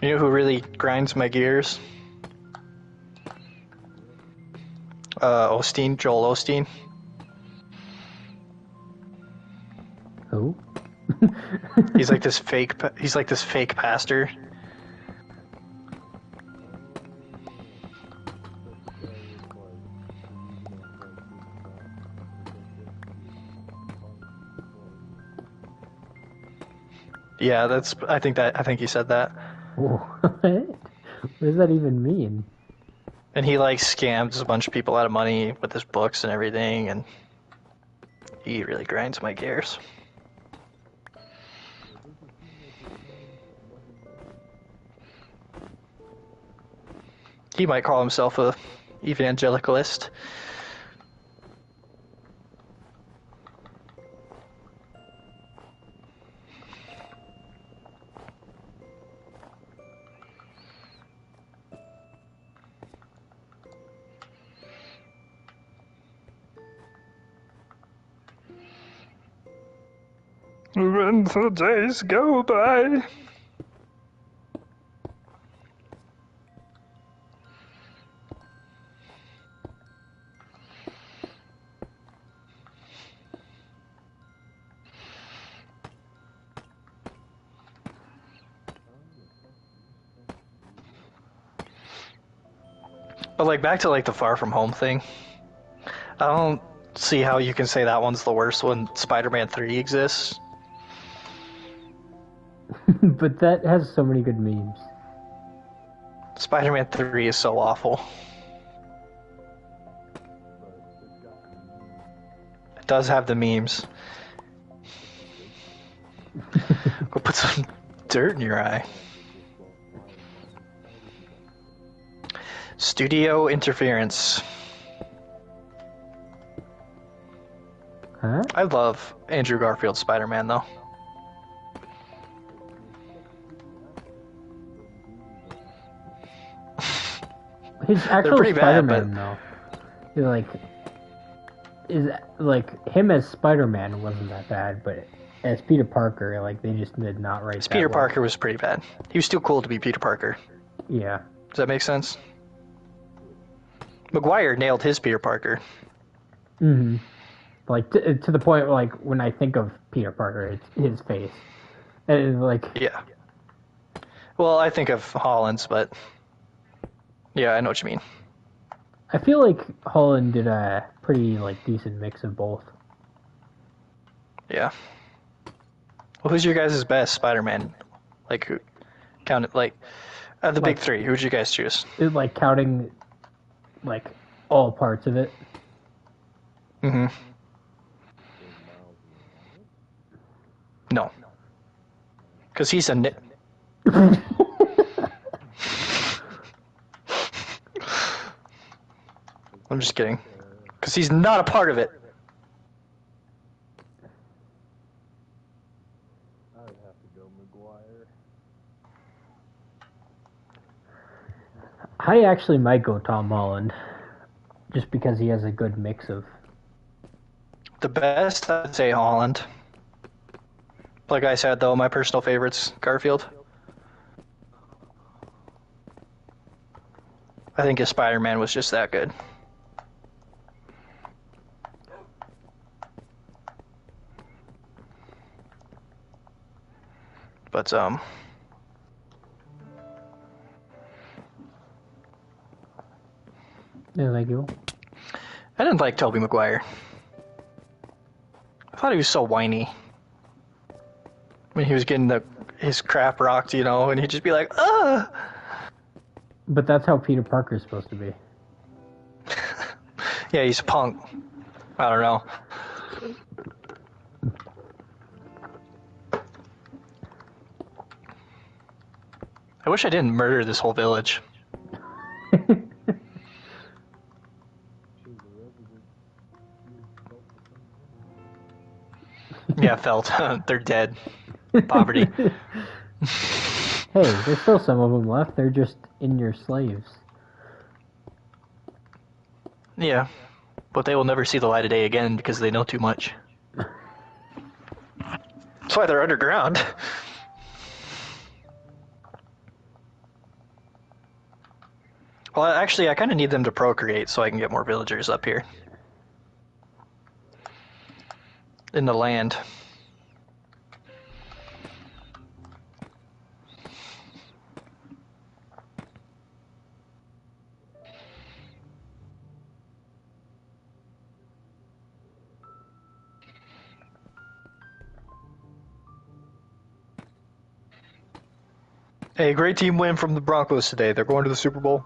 You know who really grinds my gears? Osteen, Joel Osteen. Who? He's like this fake pastor. Yeah, I think he said that. What? What does that even mean? And he like scams a bunch of people out of money with his books and everything, and he really grinds my gears. He might call himself a evangelicalist. When the days go by. But like back to like the Far From Home thing. I don't see how you can say that one's the worst when Spider-Man 3 exists. But that has so many good memes. Spider-Man 3 is so awful. It does have the memes. Go put some dirt in your eye. Studio interference. Huh? I love Andrew Garfield's Spider-Man though. His actual pretty bad, Spider-Man, though, is like him as Spider-Man wasn't that bad, but as Peter Parker, like they just did not write. Peter Parker was pretty bad. He was too cool to be Peter Parker. Yeah. Does that make sense? Maguire nailed his Peter Parker. Mm-hmm. Like to the point, like when I think of Peter Parker, it's his face, and it's like Yeah. Well, I think of Holland's, but yeah, I know what you mean. I feel like Holland did a pretty like decent mix of both. Yeah. Well, who's your guys' best Spider-Man? Like, who? Count it like the big three. Who'd you guys choose? Like counting, like all parts of it. Mm-hmm. No. Because he's a nit. I'm just kidding. Because he's not a part of it. I would have to go Maguire. I actually might go Tom Holland, just because he has a good mix of. The best, I'd say Holland. Like I said, though, my personal favorite's Garfield. I think his Spider-Man was just that good. But, Yeah, thank you. I didn't like Tobey Maguire. I thought he was so whiny. When he was getting his crap rocked, you know, and he'd just be like, "Ugh!" But that's how Peter Parker's supposed to be. Yeah, he's a punk. I don't know. I wish I didn't murder this whole village. Yeah, felt. They're dead. Poverty. Hey, there's still some of them left. They're just in your slaves. Yeah, but they will never see the light of day again because they know too much. That's why they're underground. Well, actually, I kind of need them to procreate so I can get more villagers up here. In the land. Hey, great team win from the Broncos today. They're going to the Super Bowl.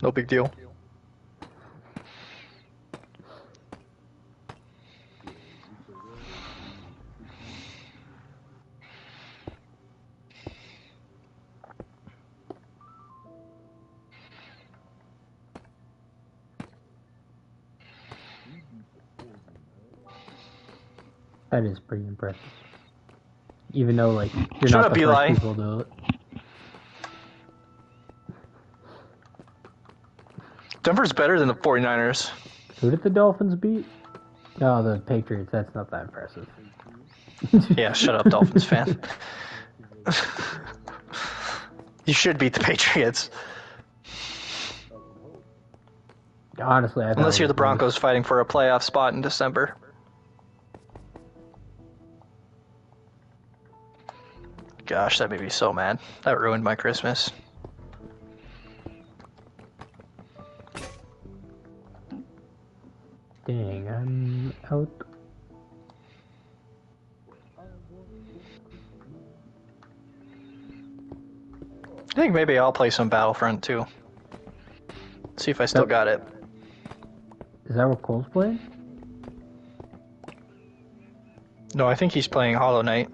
No big deal. That is pretty impressive. Even though, like, you're Shut not up, the Eli. first people to do it. Denver's better than the 49ers. Who did the Dolphins beat? Oh, the Patriots. That's not that impressive. Yeah, shut up, Dolphins fan. You should beat the Patriots. Honestly, I thought Unless it you're was the Broncos fighting for a playoff spot in December. Gosh, that made me so mad. That ruined my Christmas. Dang, I'm out. I think maybe I'll play some Battlefront too. See if I still got it. Is that what Cole's playing? No, I think he's playing Hollow Knight.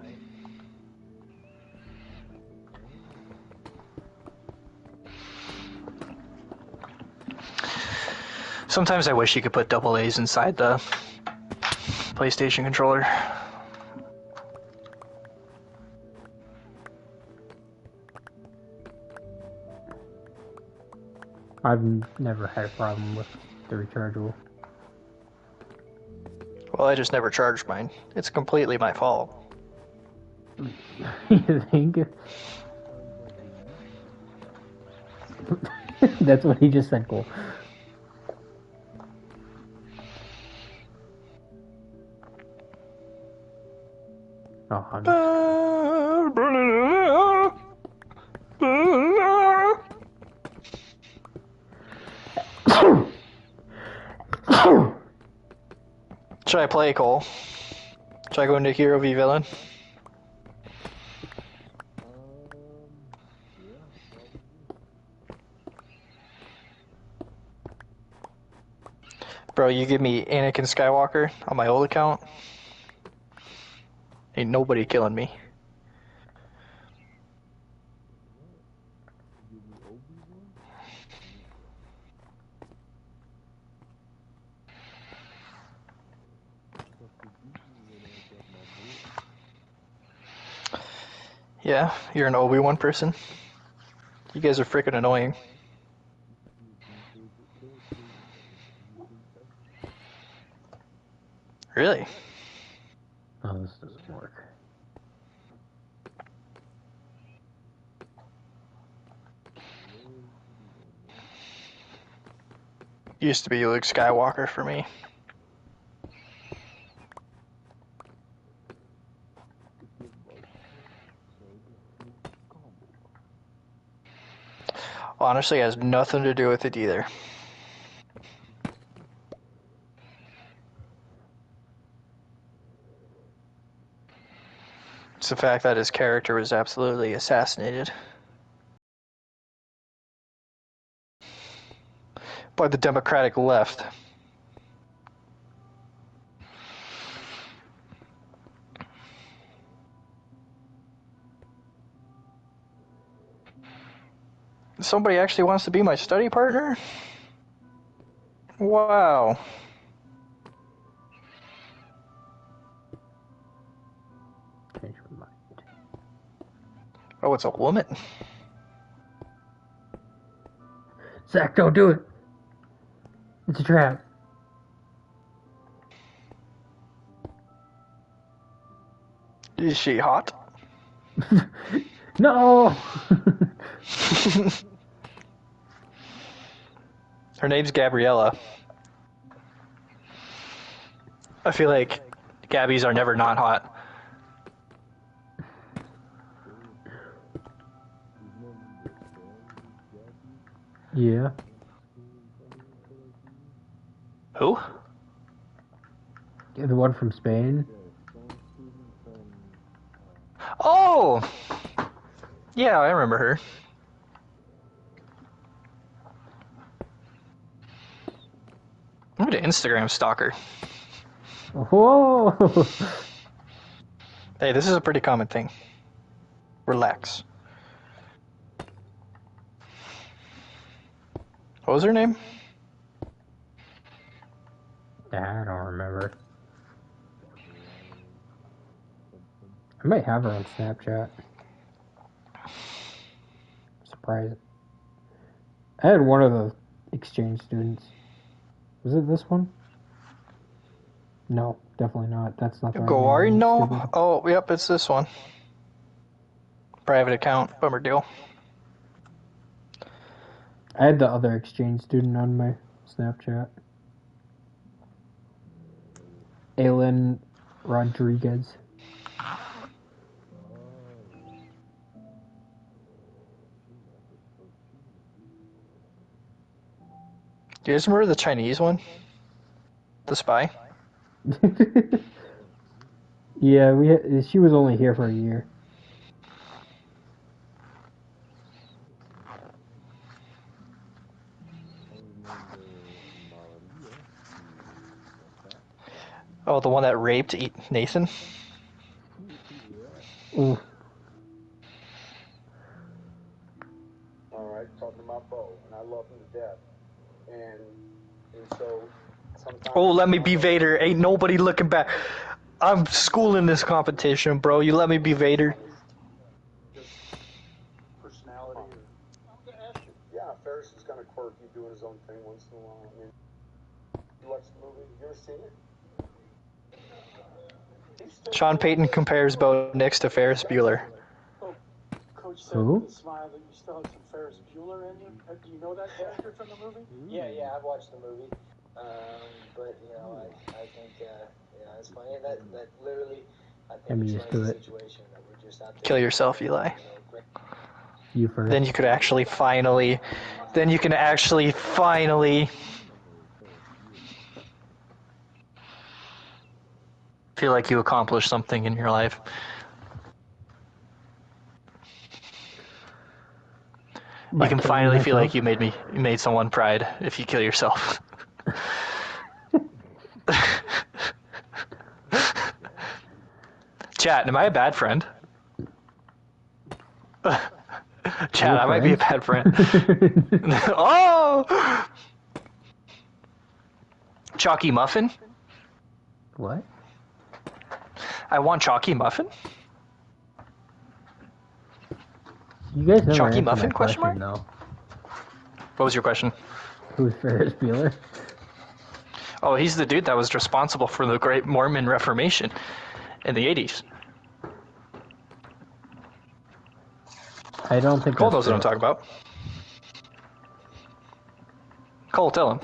Sometimes I wish you could put double A's inside the PlayStation controller. I've never had a problem with the rechargeable. Well, I just never charged mine. It's completely my fault. You think? That's what he just said, Cole. Oh, Should I play, Cole? Should I go into Hero v Villain? Bro, you give me Anakin Skywalker on my old account. Ain't nobody killing me. Yeah, you're an Obi-Wan person. You guys are freaking annoying. Really? Oh, this doesn't work. Used to be Luke Skywalker for me. Honestly, it has nothing to do with it either. It's the fact that his character was absolutely assassinated by the Democratic left. Somebody actually wants to be my study partner? Wow. Change my mind. Oh, it's a woman. Zach, don't do it. It's a trap. Is she hot? No. Her name's Gabriella. I feel like Gabbies are never not hot. Yeah. Who? The one from Spain. Oh! Yeah, I remember her. I'm gonna Instagram stalker. Whoa! Hey, this is a pretty common thing. Relax. What was her name? I don't remember. I might have her on Snapchat. Surprise. I had one of the exchange students. Was it this one? No, definitely not. That's not the right Goari? name. No. Stupid. Oh, yep, it's this one. Private account. Bummer deal. I had the other exchange student on my Snapchat. Aylin Rodriguez. Do you guys remember the Chinese one? The spy? Yeah, she was only here for a year. Oh, the one that raped Nathan? Ooh. Alright, talking about Bo, and I love him to death. And so sometimes. Oh, let me be Vader. Ain't nobody looking back. I'm schooling this competition, bro. You let me be Vader. Personality. Yeah, Ferris is kind of quirky, doing his own thing once in a while. I mean, you watch the movie? You ever seen it? Sean Payton compares Bo Nix to Ferris Bueller. Coach said Who? with a smile that you still have some Ferris Bueller in you. Do you know that character from the movie? Yeah, I've watched the movie. But you know, I think it's funny, and that literally, I think I'm it's used like to a it. situation that we're just out there. Kill yourself, Eli. You first. Then you could actually finally... Then you can actually finally... feel like you accomplished something in your life. You can finally feel like you made someone pride if you kill yourself. Chat, am I a bad friend? Chat, I might be a bad friend. Oh! Chalky Muffin? What? I want Chalky Muffin? You guys never Chalky answered Muffin, my question question, mark? though. What was your question? Who's Ferris Bueller? Oh, he's the dude that was responsible for the Great Mormon Reformation in the 80s. I don't think Cole that's knows what I'm true. talking about. Cole, tell him.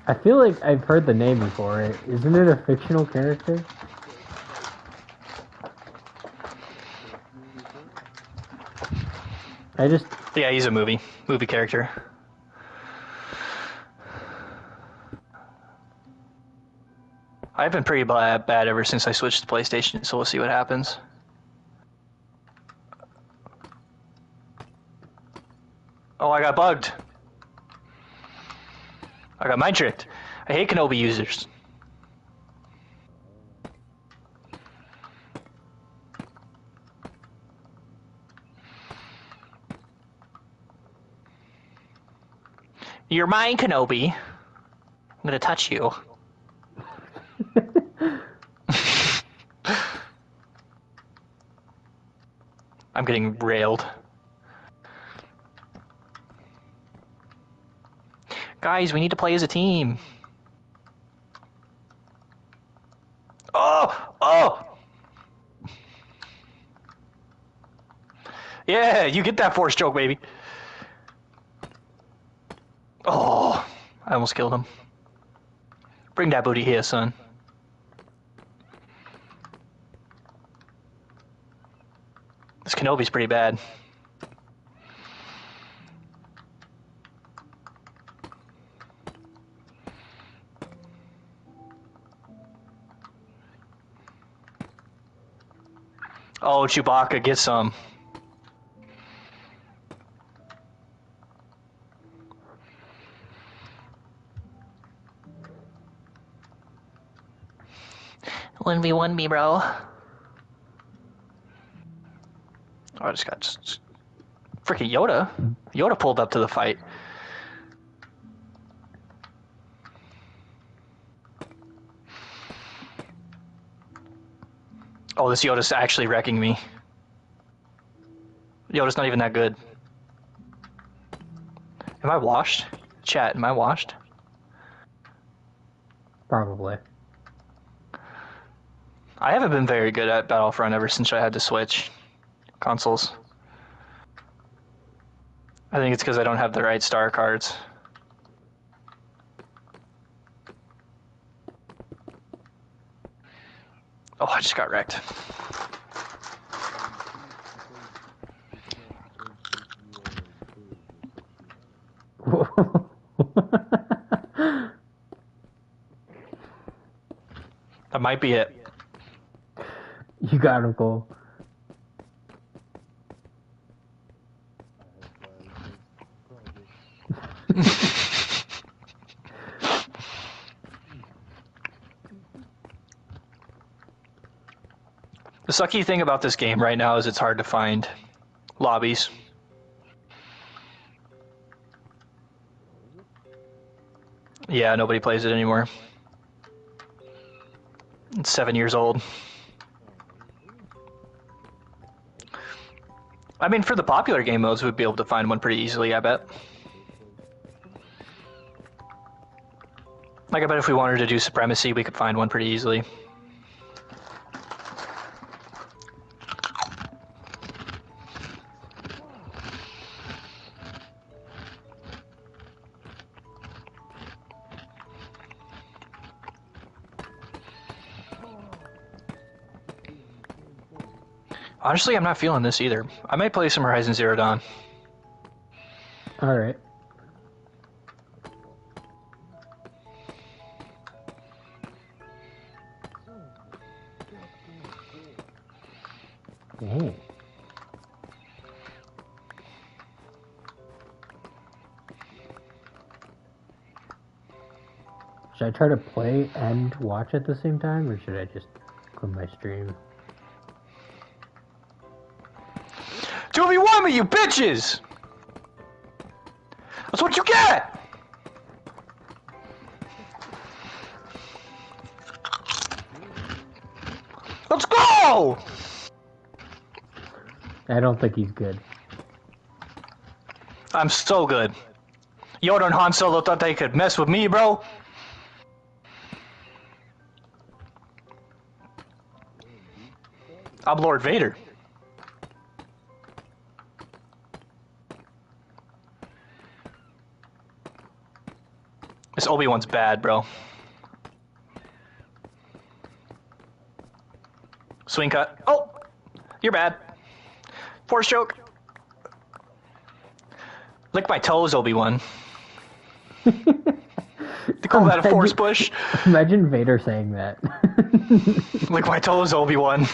I feel like I've heard the name before. Isn't it a fictional character? Yeah, he's a movie character. I've been pretty bad ever since I switched to PlayStation, so we'll see what happens. Oh, I got bugged. I got mind tricked. I hate Kenobi users. You're mine, Kenobi. I'm gonna touch you. I'm getting railed. Guys, we need to play as a team. Oh! Oh! Yeah, you get that force choke, baby. Oh, I almost killed him. Bring that booty here, son. This Kenobi's pretty bad. Oh, Chewbacca, get some. One v one me, bro. Oh, I just got freaking Yoda. Yoda pulled up to the fight. Oh, this Yoda's actually wrecking me. Yoda's not even that good. Am I washed? Chat, am I washed? Probably. I haven't been very good at Battlefront ever since I had to switch consoles. I think it's because I don't have the right star cards. Oh, I just got wrecked. That might be it. You got him, Cole. The sucky thing about this game right now is it's hard to find lobbies. Yeah, nobody plays it anymore. It's 7 years old. I mean, for the popular game modes, we'd be able to find one pretty easily, I bet. Like, I bet if we wanted to do Supremacy, we could find one pretty easily. Honestly, I'm not feeling this either. I might play some Horizon Zero Dawn. Alright. Dang. Should I try to play and watch at the same time, or should I just quit my stream? 2v1 me, you bitches! That's what you get! Let's go! I don't think he's good. I'm so good. Yoda and Han Solo thought they could mess with me, bro. I'm Lord Vader. This Obi-Wan's bad, bro. Swing cut. Oh! You're bad. Force choke. Lick my toes, Obi-Wan. They call that a force push. Imagine Vader saying that. Lick my toes, Obi-Wan.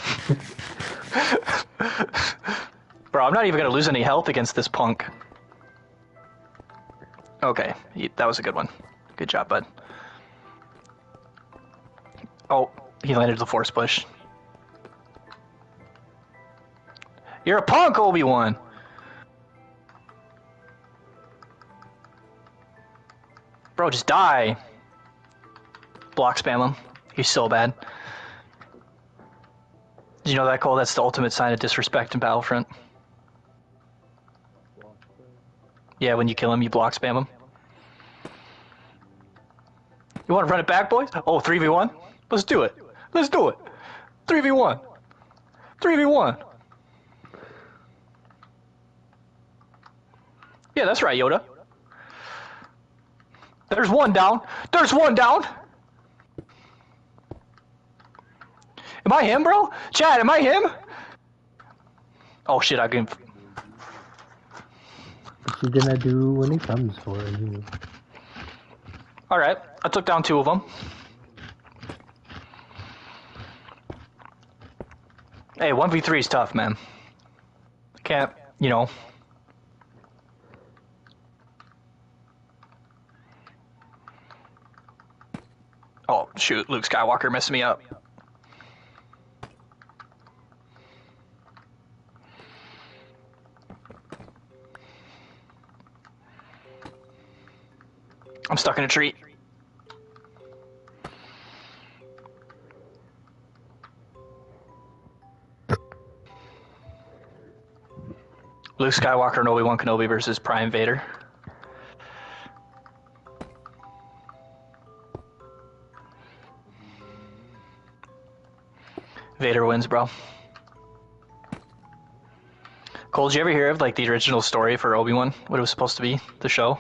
Bro, I'm not even gonna lose any health against this punk. Okay, that was a good one. Good job, bud. Oh, he landed the force push. You're a punk, Obi-Wan! Bro, just die. Block spam him. He's so bad. Did you know that, Cole? That's the ultimate sign of disrespect in Battlefront. Yeah, when you kill him, you block spam him. You want to run it back, boys? Oh, 3v1? Let's do it. Let's do it. 3v1. 3v1. Yeah, that's right, Yoda. There's one down. There's one down. Am I him, bro? Chad, am I him? Oh shit, I can. What's he gonna do when he comes for you? Alright, I took down 2 of them. Hey, 1v3 is tough, man. Can't, you know. Oh, shoot, Luke Skywalker messed me up. I'm stuck in a tree. Luke Skywalker and Obi-Wan Kenobi versus Prime Vader. Vader wins, bro. Cole, did you ever hear of like the original story for Obi-Wan? What it was supposed to be, the show?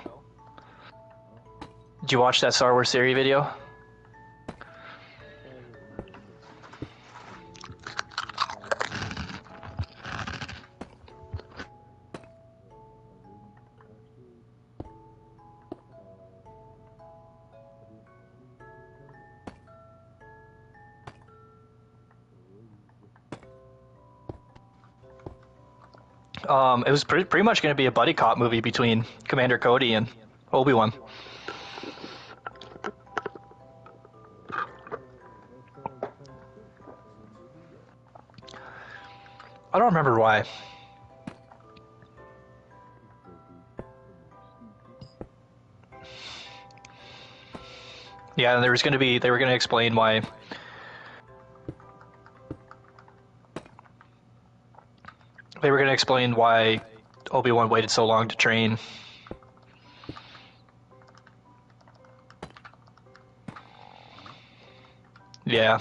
Did you watch that Star Wars theory video? It was pretty much going to be a buddy cop movie between Commander Cody and Obi-Wan. I don't remember why. Yeah, and they were going to explain why. They were going to explain why Obi-Wan waited so long to train. Yeah.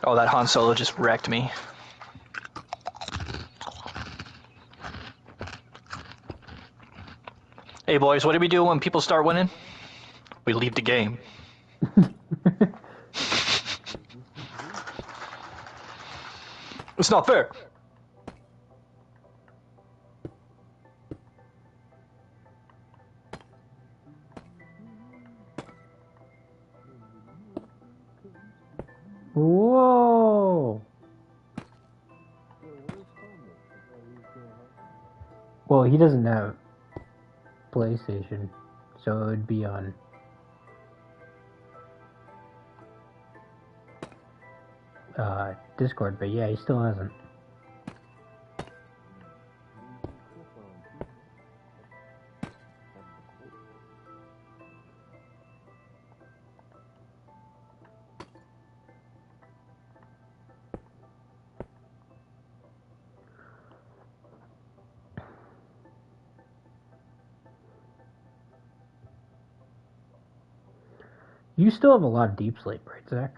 Oh, that Han Solo just wrecked me. Hey boys, what do we do when people start winning? We leave the game. It's not fair. Whoa! Well, he doesn't have PlayStation, so it would be on Discord, but yeah, he still hasn't. You still have a lot of deep sleep, right, Zach?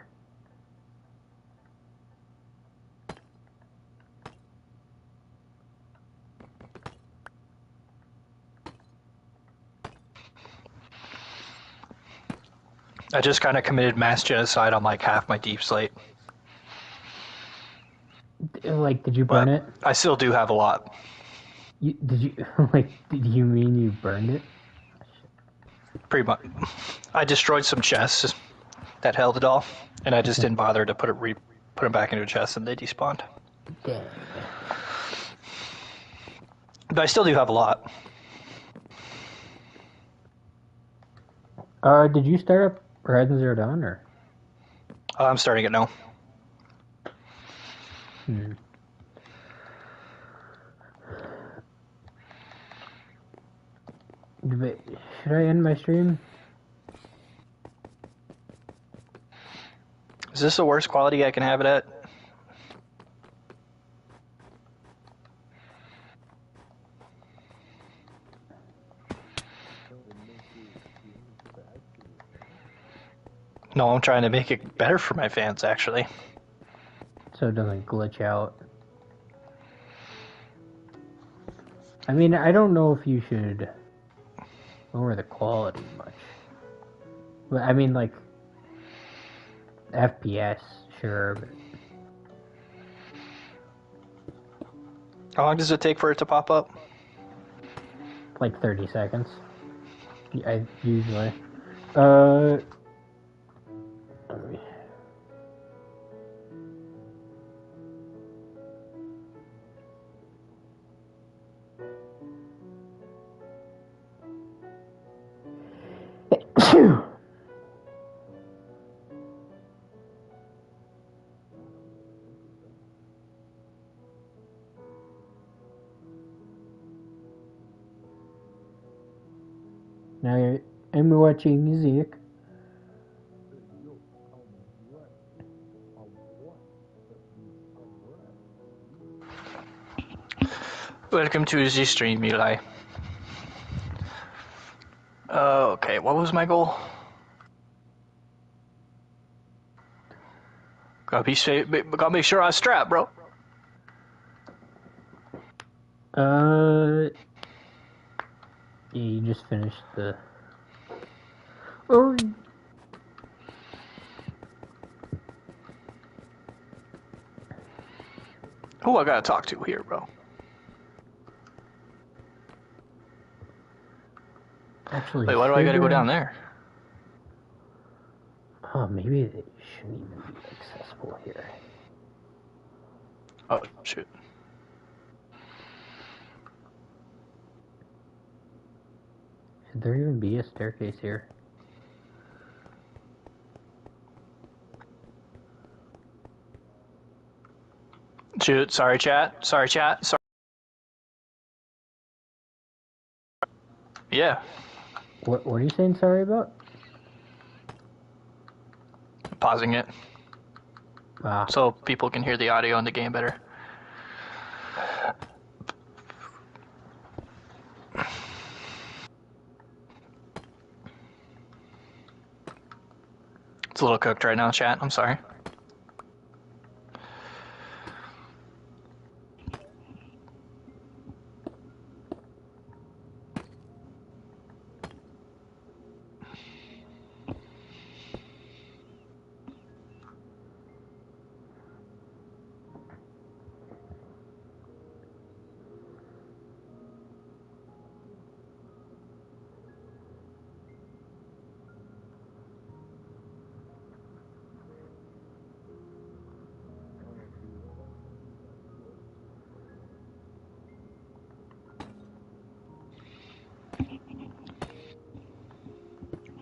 I just kind of committed mass genocide on like half my deep slate. Like, did you burn But it? I still do have a lot. Did you Did you mean you burned it? Pretty much. I destroyed some chests that held it all, and I just didn't bother to put them back into a chest, and they despawned. Dang. But I still do have a lot. Did you start up Horizon Zero Dawn or? I'm starting it now. Should I end my stream? Is this the worst quality I can have it at? No, I'm trying to make it better for my fans, actually. So it doesn't glitch out. I mean, I don't know if you should lower the quality much. But I mean, like, FPS, sure, but How long does it take for it to pop up? like 30 seconds. I usually. Let me- Now I'm watching music. Welcome to the stream, Eli. Okay, what was my goal? Gotta make sure I strap, bro. Yeah, you just finished the. Oh. Who I gotta talk to here, bro? Actually, Wait, why do I gotta go down there? Oh, maybe it shouldn't even be accessible here. Oh, shoot. Should there even be a staircase here? Shoot, sorry, chat. Sorry, chat. Sorry. Yeah, What are you saying sorry about? pausing it Ah, so people can hear the audio in the game better. It's a little cooked right now, chat. I'm sorry.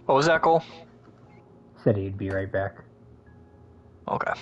What was that goal? said he'd be right back. Okay.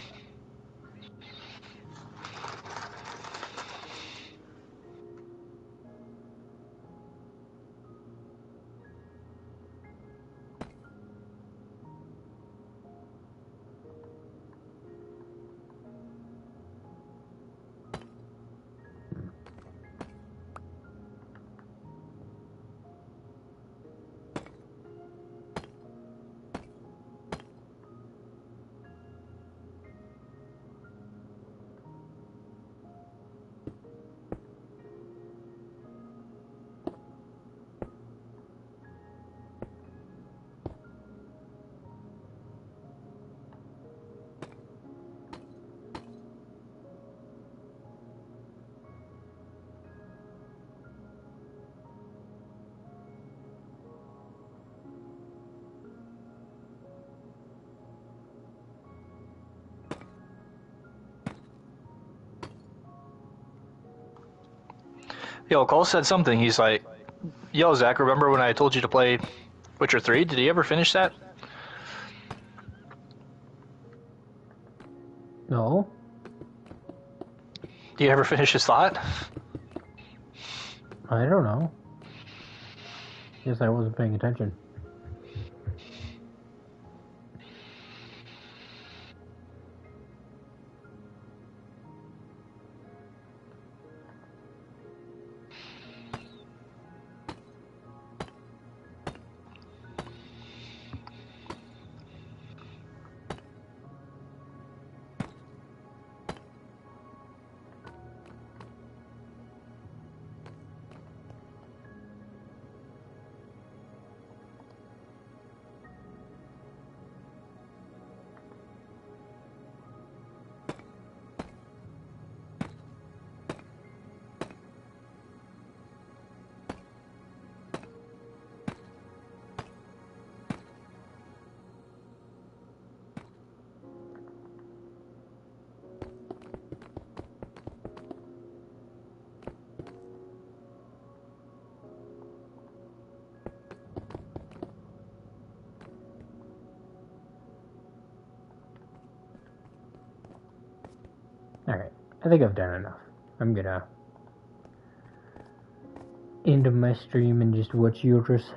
Yo, Cole said something. He's like, "Yo, Zach, remember when I told you to play Witcher 3? Did he ever finish that?" No. Did he ever finish his thought? I don't know. Guess I wasn't paying attention. Alright, I think I've done enough. I'm gonna end my stream and just watch yours.